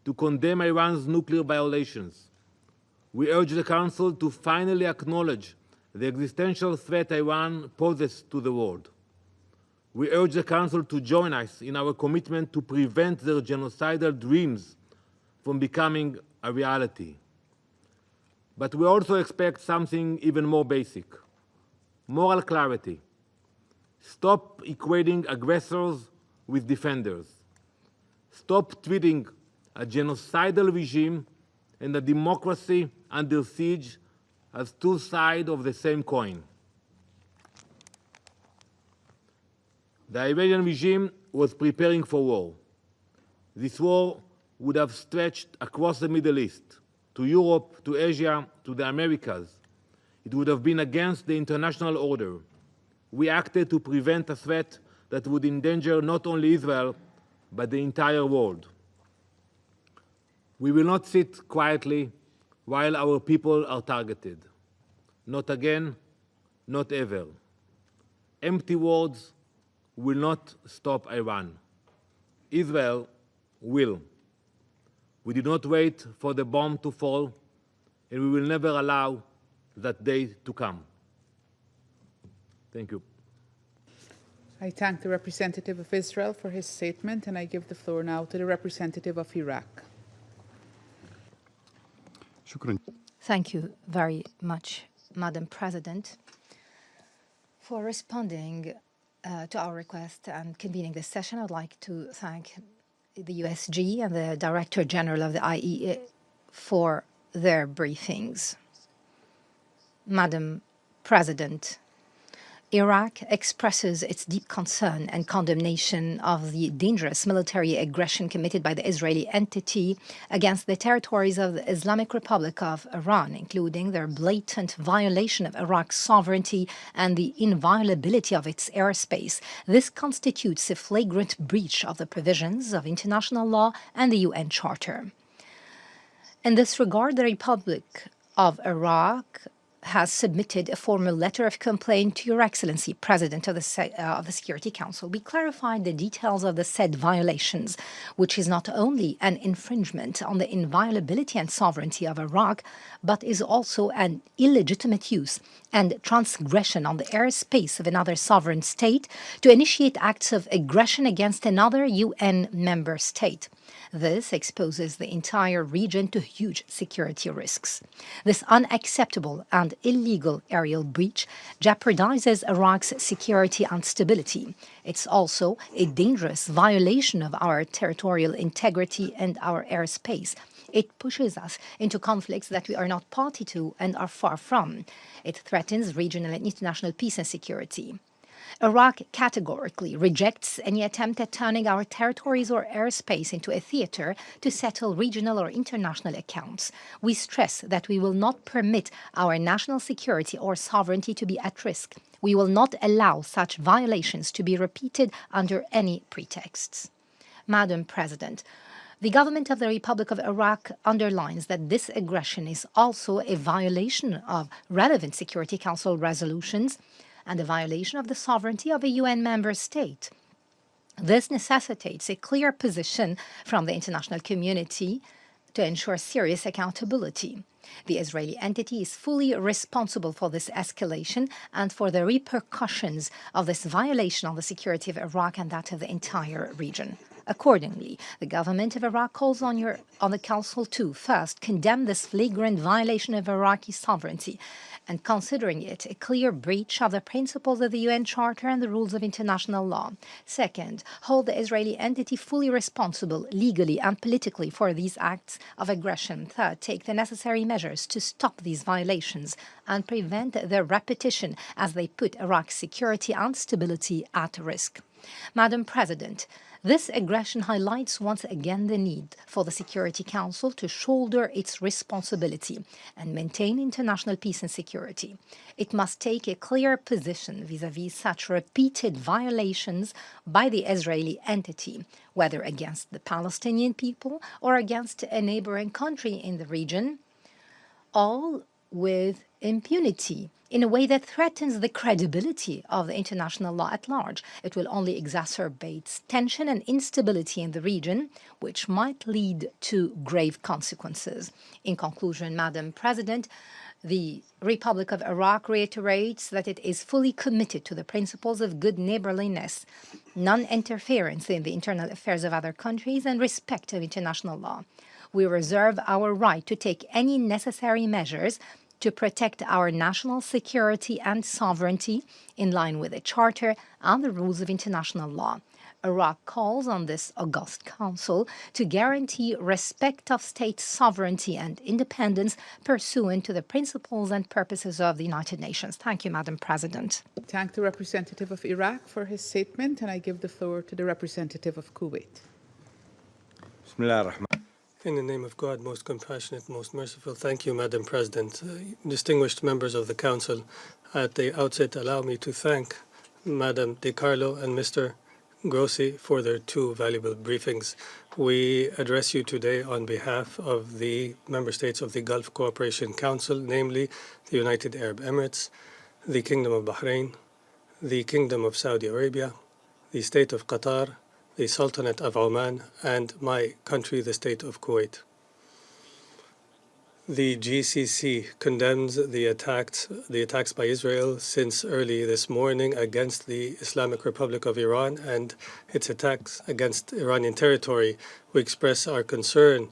to condemn Iran's nuclear violations. We urge the Council to finally acknowledge the existential threat Iran poses to the world. We urge the Council to join us in our commitment to prevent their genocidal dreams from becoming a reality. But we also expect something even more basic: moral clarity. Stop equating aggressors with defenders. Stop treating a genocidal regime and a democracy under siege as two sides of the same coin. The Iranian regime was preparing for war. This war would have stretched across the Middle East, to Europe, to Asia, to the Americas. It would have been against the international order. We acted to prevent a threat that would endanger not only Israel, but the entire world. We will not sit quietly while our people are targeted. Not again, not ever. Empty words will not stop Iran. Israel will. We did not wait for the bomb to fall, and we will never allow that day to come. Thank you. I thank the representative of Israel for his statement, and I give the floor now to the representative of Iraq. Shukran. Thank you very much, Madam President, for responding to our request and convening this session. I would like to thank the USG and the Director General of the IEA for their briefings. Madam President, Iraq expresses its deep concern and condemnation of the dangerous military aggression committed by the Israeli entity against the territories of the Islamic Republic of Iran, including their blatant violation of Iraq's sovereignty and the inviolability of its airspace. This constitutes a flagrant breach of the provisions of international law and the UN Charter. In this regard, the Republic of Iraq has submitted a formal letter of complaint to Your Excellency, President of the Security Council. We clarified the details of the said violations, which is not only an infringement on the inviolability and sovereignty of Iraq, but is also an illegitimate use and transgression on the airspace of another sovereign state to initiate acts of aggression against another UN member state. This exposes the entire region to huge security risks. This unacceptable and illegal aerial breach jeopardizes Iraq's security and stability. It's also a dangerous violation of our territorial integrity and our airspace. It pushes us into conflicts that we are not party to and are far from. It threatens regional and international peace and security. Iraq categorically rejects any attempt at turning our territories or airspace into a theater to settle regional or international accounts. We stress that we will not permit our national security or sovereignty to be at risk. We will not allow such violations to be repeated under any pretexts. Madam President, the government of the Republic of Iraq underlines that this aggression is also a violation of relevant Security Council resolutions and a violation of the sovereignty of a UN member state. This necessitates a clear position from the international community to ensure serious accountability. The Israeli entity is fully responsible for this escalation and for the repercussions of this violation on the security of Iraq and that of the entire region. Accordingly, the government of Iraq calls on the Council to, first, condemn this flagrant violation of Iraqi sovereignty and considering it a clear breach of the principles of the UN Charter and the rules of international law. Second, hold the Israeli entity fully responsible legally and politically for these acts of aggression. Third, take the necessary measures to stop these violations and prevent their repetition as they put Iraq's security and stability at risk. Madam President, this aggression highlights once again the need for the Security Council to shoulder its responsibility and maintain international peace and security. It must take a clear position vis-à-vis such repeated violations by the Israeli entity, whether against the Palestinian people or against a neighboring country in the region, all with impunity in a way that threatens the credibility of the international law at large. It will only exacerbate tension and instability in the region, which might lead to grave consequences. In conclusion, Madam President, the Republic of Iraq reiterates that it is fully committed to the principles of good neighborliness, non-interference in the internal affairs of other countries, and respect of international law. We reserve our right to take any necessary measures to protect our national security and sovereignty in line with the Charter and the rules of international law. Iraq calls on this august council to guarantee respect of state sovereignty and independence pursuant to the principles and purposes of the United Nations. Thank you, Madam President. Thank the representative of Iraq for his statement, and I give the floor to the representative of Kuwait. In the name of God, most compassionate, most merciful, thank you, Madam President. Distinguished members of the Council, at the outset, allow me to thank Madam De Carlo and Mr. Grossi for their two valuable briefings. We address you today on behalf of the member states of the Gulf Cooperation Council, namely the United Arab Emirates, the Kingdom of Bahrain, the Kingdom of Saudi Arabia, the State of Qatar, the Sultanate of Oman, and my country, the State of Kuwait. The GCC condemns the attacks by Israel since early this morning against the Islamic Republic of Iran and its attacks against Iranian territory. We express our concern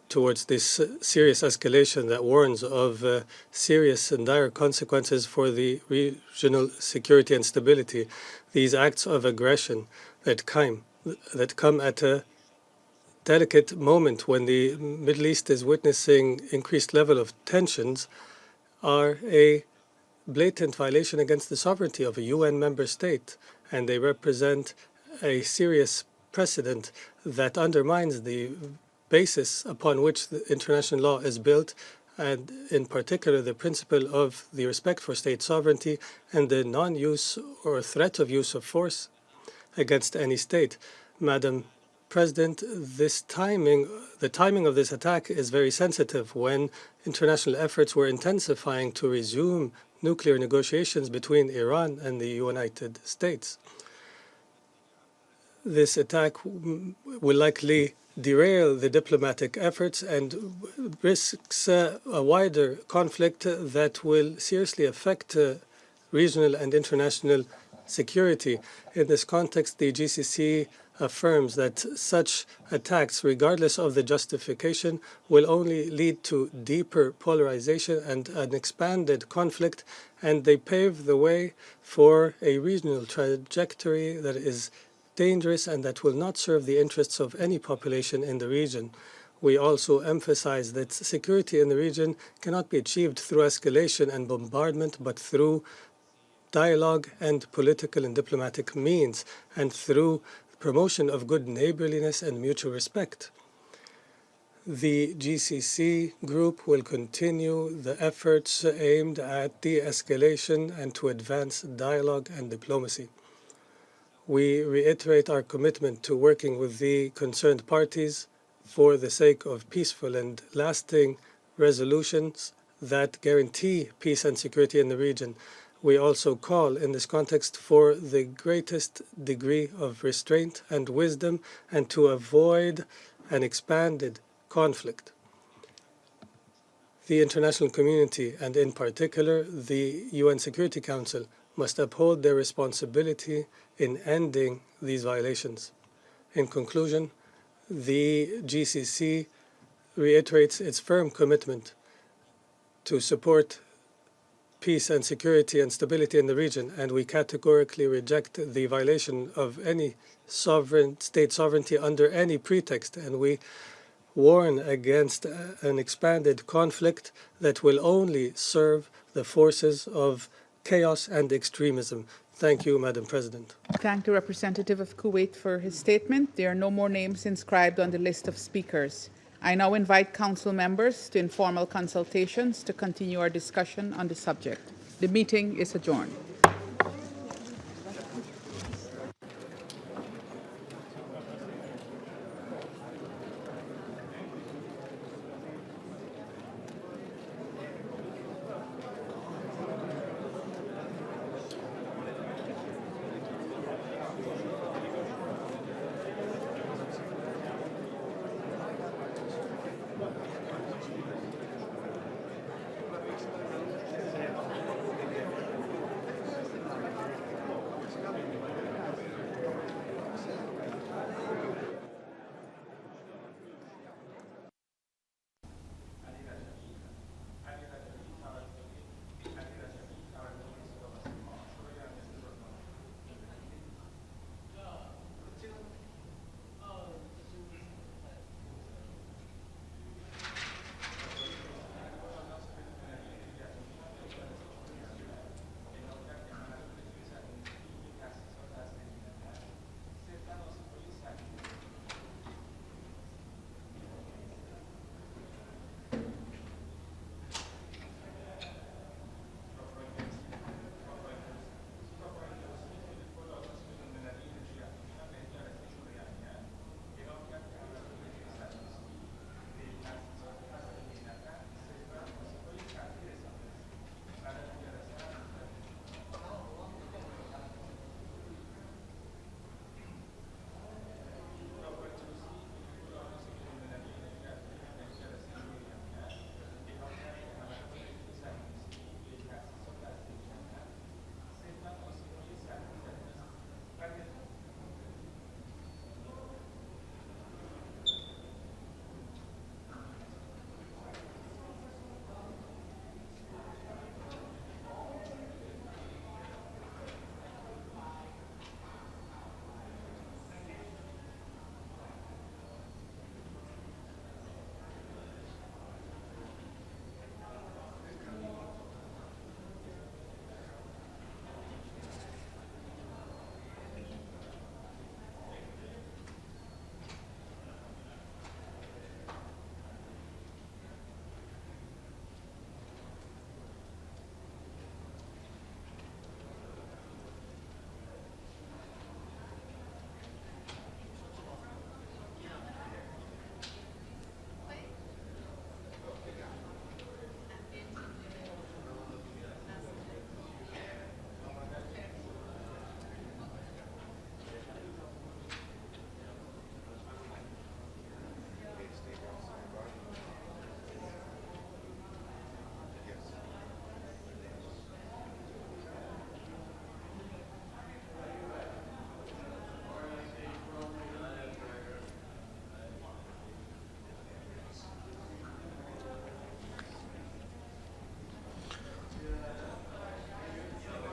towards this serious escalation that warns of serious and dire consequences for the regional security and stability. These acts of aggression that come at a delicate moment when the Middle East is witnessing increased level of tensions are a blatant violation against the sovereignty of a UN member state, and they represent a serious precedent that undermines the basis upon which the international law is built, and in particular the principle of the respect for state sovereignty and the non-use or threat of use of force against any state. Madam President, the timing of this attack is very sensitive when international efforts were intensifying to resume nuclear negotiations between Iran and the United States. This attack will likely derail the diplomatic efforts and risks a wider conflict that will seriously affect regional and international security. In this context, the GCC affirms that such attacks, regardless of the justification, will only lead to deeper polarization and an expanded conflict, and they pave the way for a regional trajectory that is dangerous and that will not serve the interests of any population in the region. We also emphasize that security in the region cannot be achieved through escalation and bombardment, but through dialogue and political and diplomatic means, and through promotion of good neighborliness and mutual respect. The GCC group will continue the efforts aimed at de-escalation and to advance dialogue and diplomacy. We reiterate our commitment to working with the concerned parties for the sake of peaceful and lasting resolutions that guarantee peace and security in the region. We also call in this context for the greatest degree of restraint and wisdom and to avoid an expanded conflict. The international community, and in particular the UN Security Council, must uphold their responsibility in ending these violations. In conclusion, the GCC reiterates its firm commitment to support peace and security and stability in the region, and we categorically reject the violation of any state sovereignty under any pretext, and we warn against an expanded conflict that will only serve the forces of chaos and extremism. Thank you, Madam President. Thank the representative of Kuwait for his statement. There are no more names inscribed on the list of speakers. I now invite council members to informal consultations to continue our discussion on the subject. The meeting is adjourned.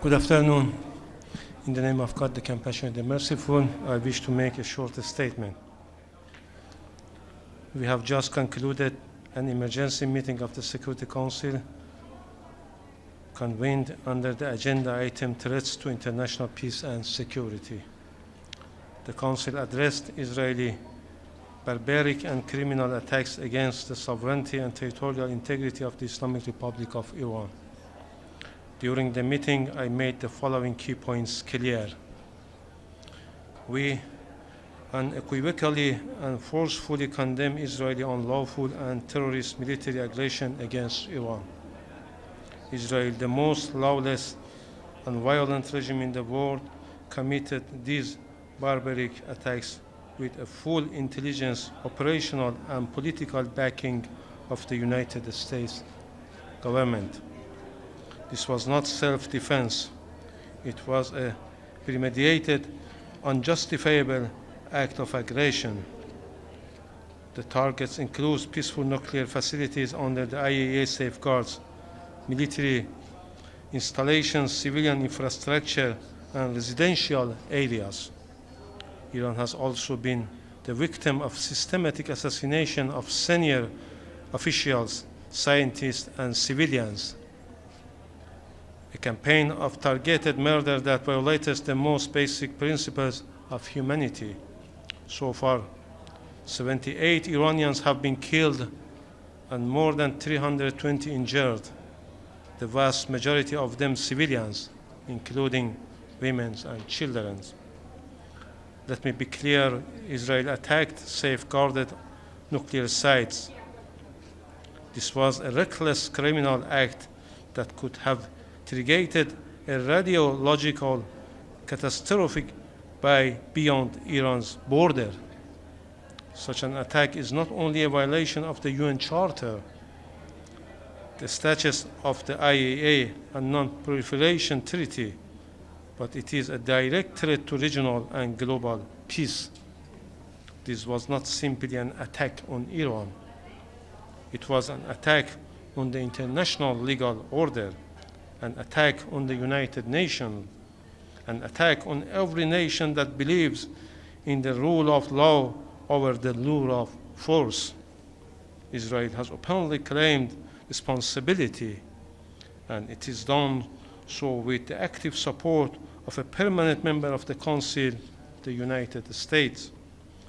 Good afternoon. In the name of God, the Compassionate, the Merciful, I wish to make a short statement. We have just concluded an emergency meeting of the Security Council convened under the agenda item Threats to International Peace and Security. The Council addressed Israeli barbaric and criminal attacks against the sovereignty and territorial integrity of the Islamic Republic of Iran. During the meeting, I made the following key points clear. We unequivocally and forcefully condemn Israeli unlawful and terrorist military aggression against Iran. Israel, the most lawless and violent regime in the world, committed these barbaric attacks with a full intelligence, operational, and political backing of the United States government. This was not self-defense. It was a premeditated, unjustifiable, act of aggression. The targets include peaceful nuclear facilities under the IAEA safeguards, military installations, civilian infrastructure, and residential areas. Iran has also been the victim of systematic assassination of senior officials, scientists, and civilians. A campaign of targeted murder that violates the most basic principles of humanity. So far, 78 Iranians have been killed and more than 320 injured, the vast majority of them civilians, including women and children. Let me be clear, Israel attacked safeguarded nuclear sites. This was a reckless criminal act that could have triggered a radiological catastrophe beyond Iran's border. Such an attack is not only a violation of the UN Charter, the statutes of the IAEA and Non-Proliferation Treaty, but it is a direct threat to regional and global peace. This was not simply an attack on Iran. It was an attack on the international legal order, an attack on the United Nations, an attack on every nation that believes in the rule of law over the rule of force. Israel has openly claimed responsibility, and it is done so with the active support of a permanent member of the Council, the United States.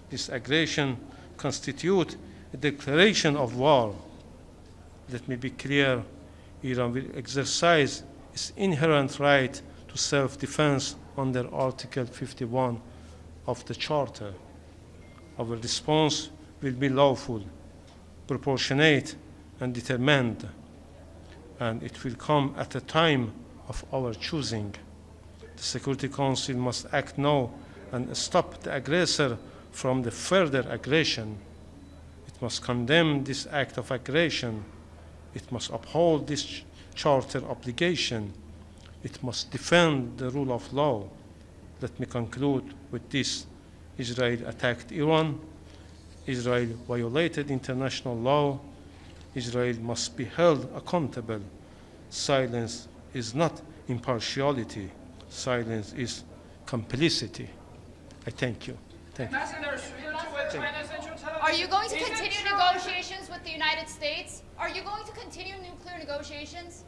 This aggression constitutes a declaration of war. Let me be clear, Iran will exercise its inherent right to self-defense under Article 51 of the Charter. Our response will be lawful, proportionate, and determined, and it will come at a time of our choosing. The Security Council must act now and stop the aggressor from the further aggression. It must condemn this act of aggression. It must uphold this charter obligation. It must defend the rule of law. Let me conclude with this. Israel attacked Iran. Israel violated international law. Israel must be held accountable. Silence is not impartiality. Silence is complicity. I thank you. Thank you. Are you going to continue negotiations with the United States? Are you going to continue nuclear negotiations?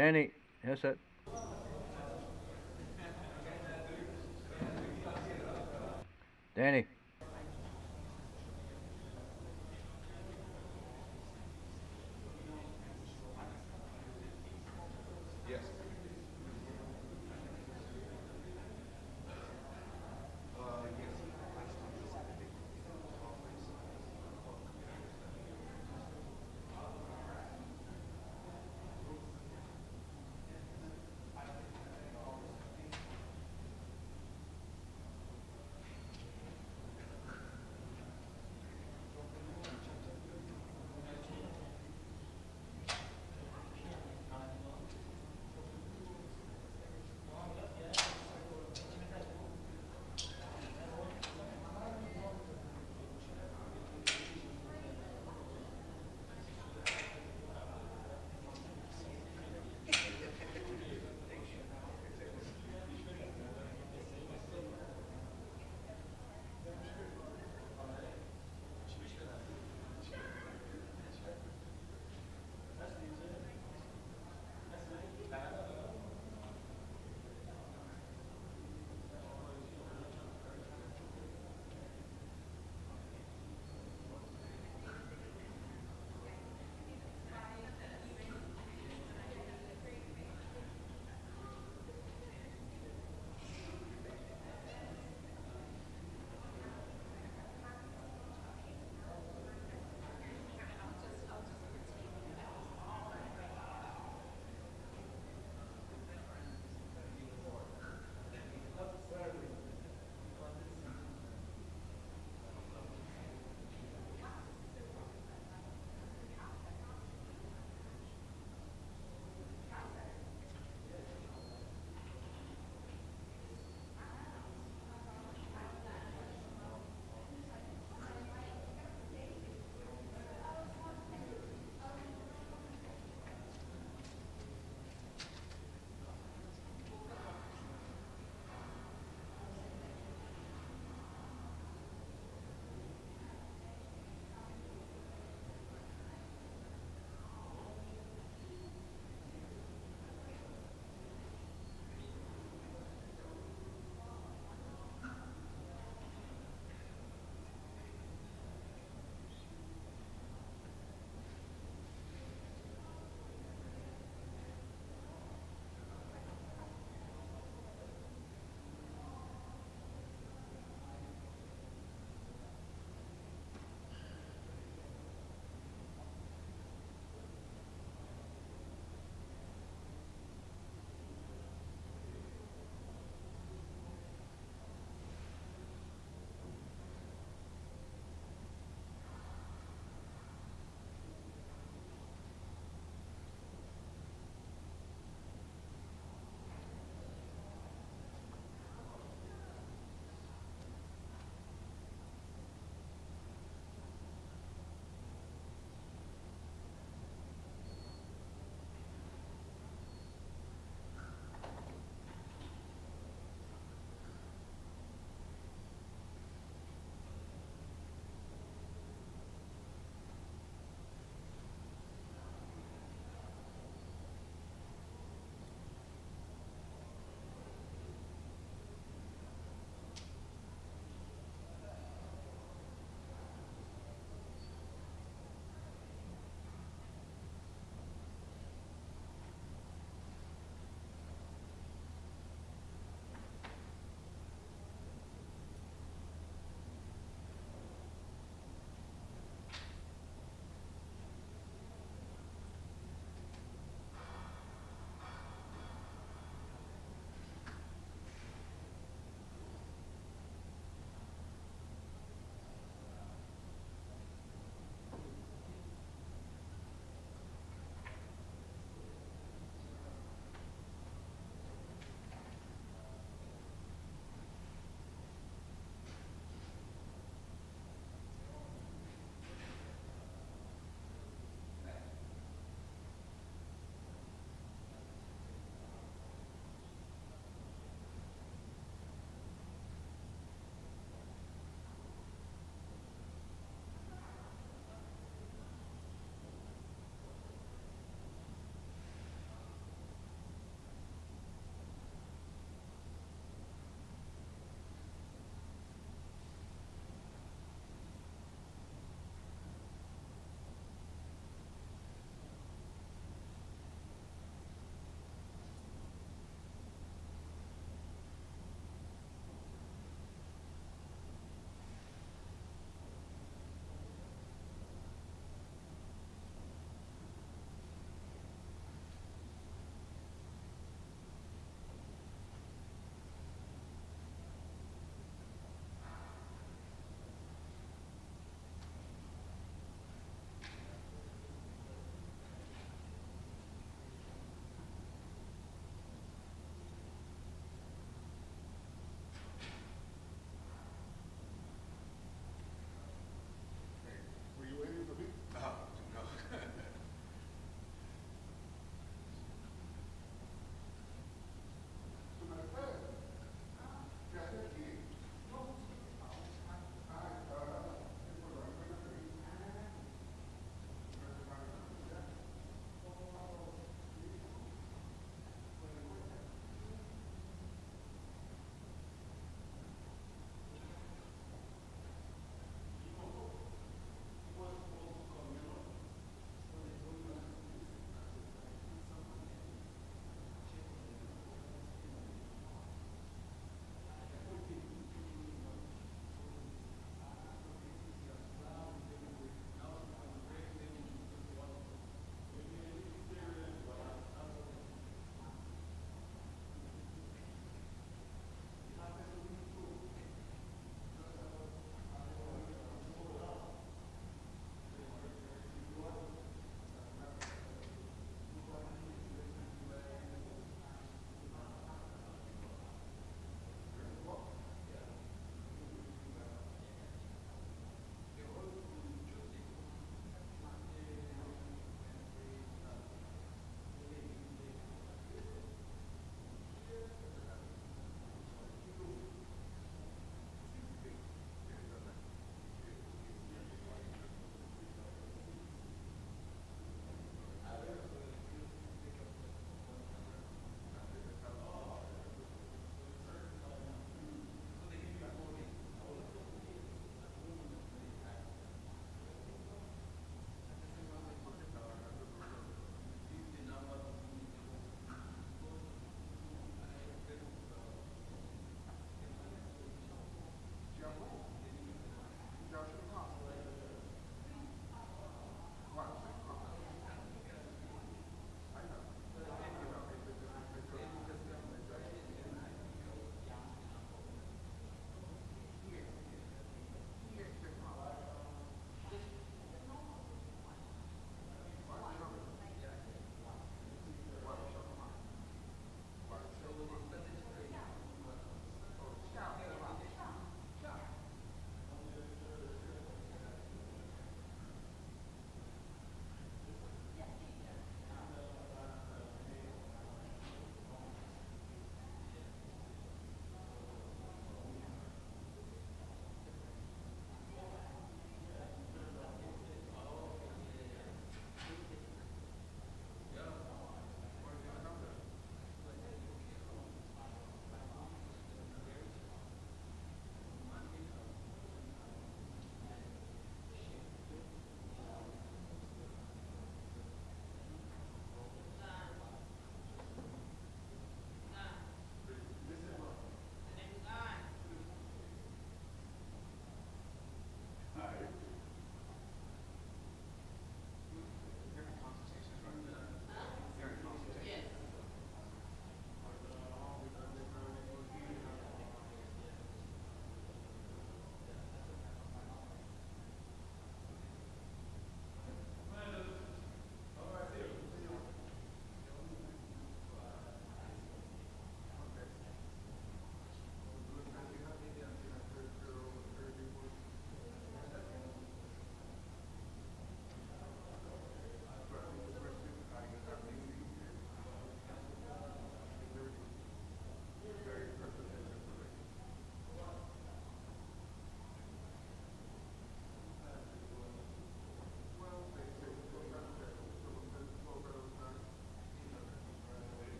Danny, yes, sir. Danny. Yes.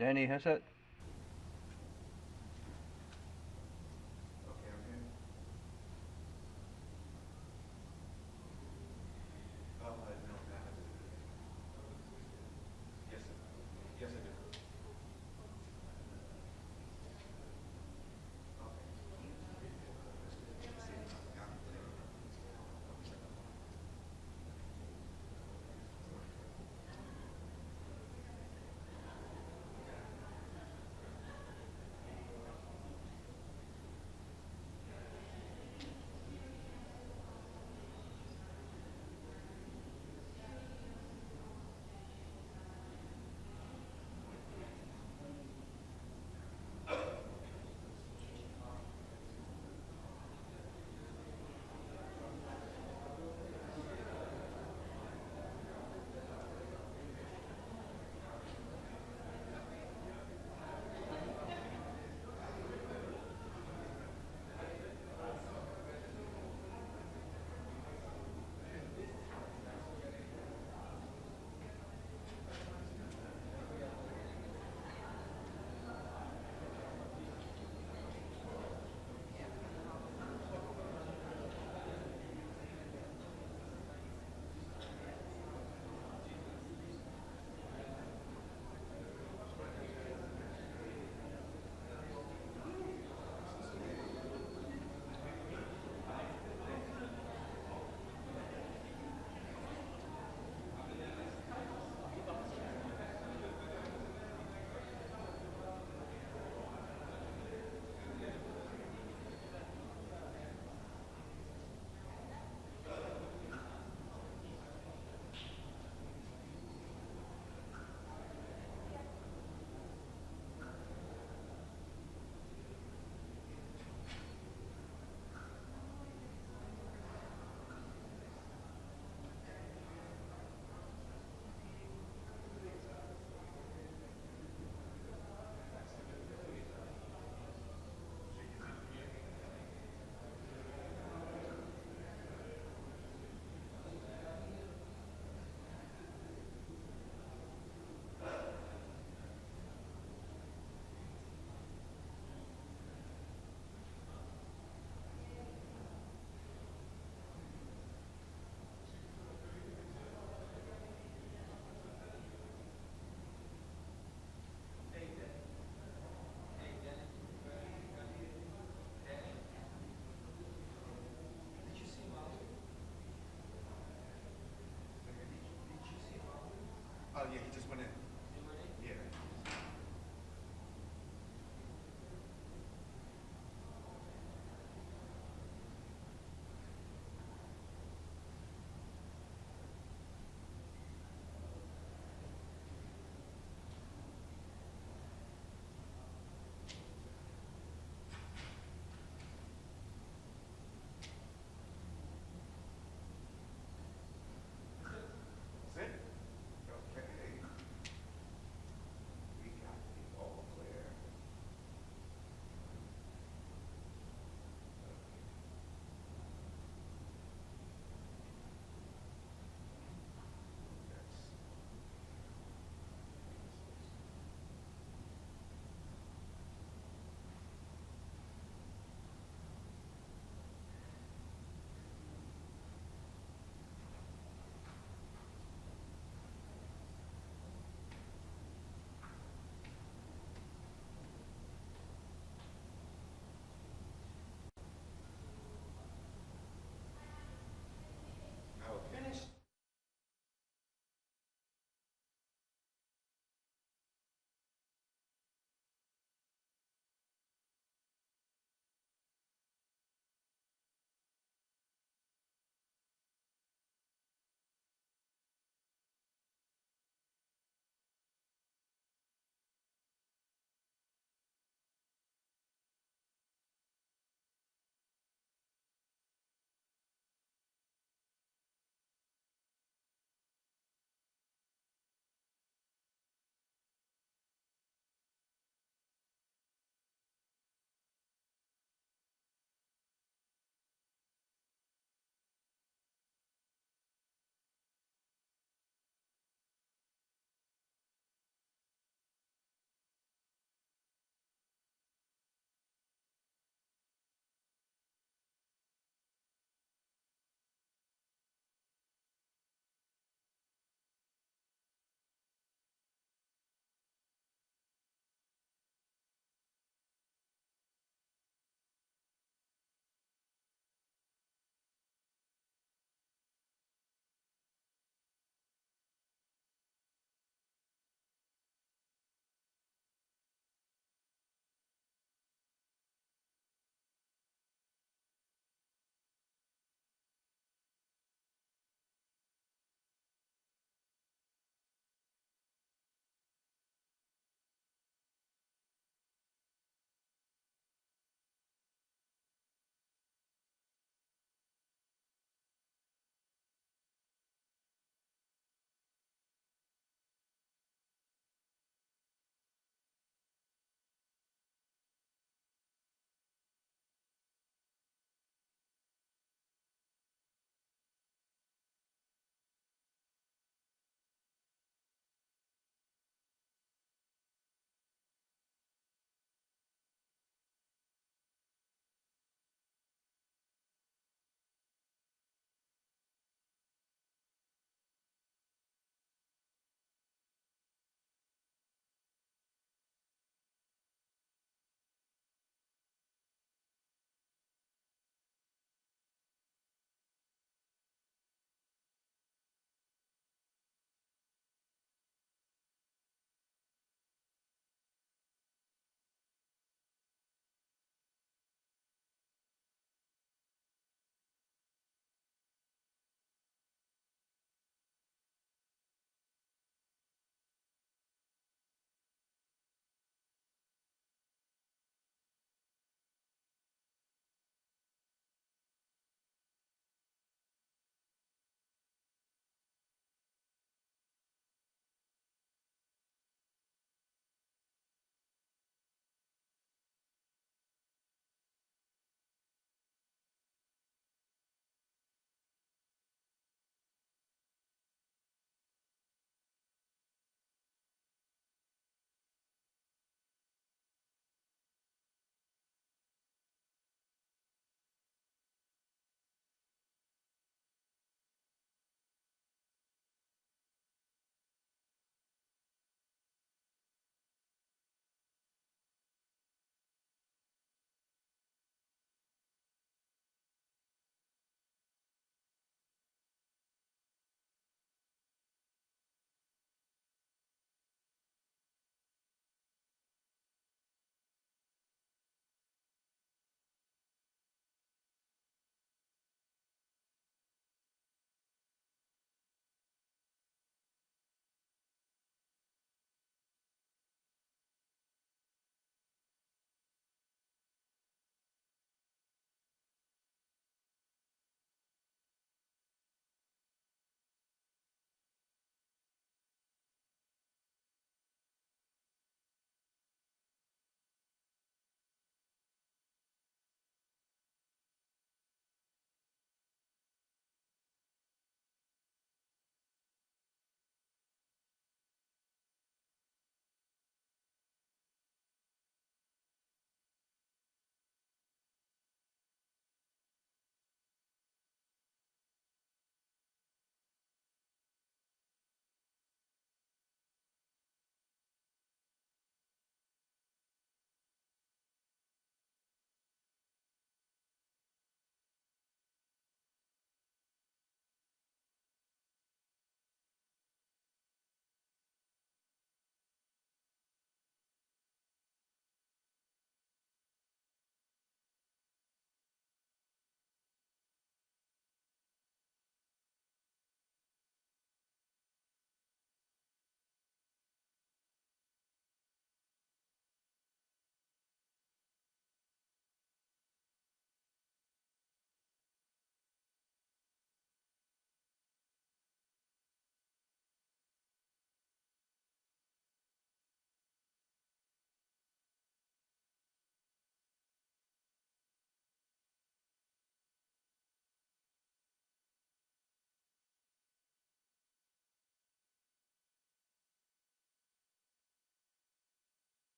Danny, Hesset.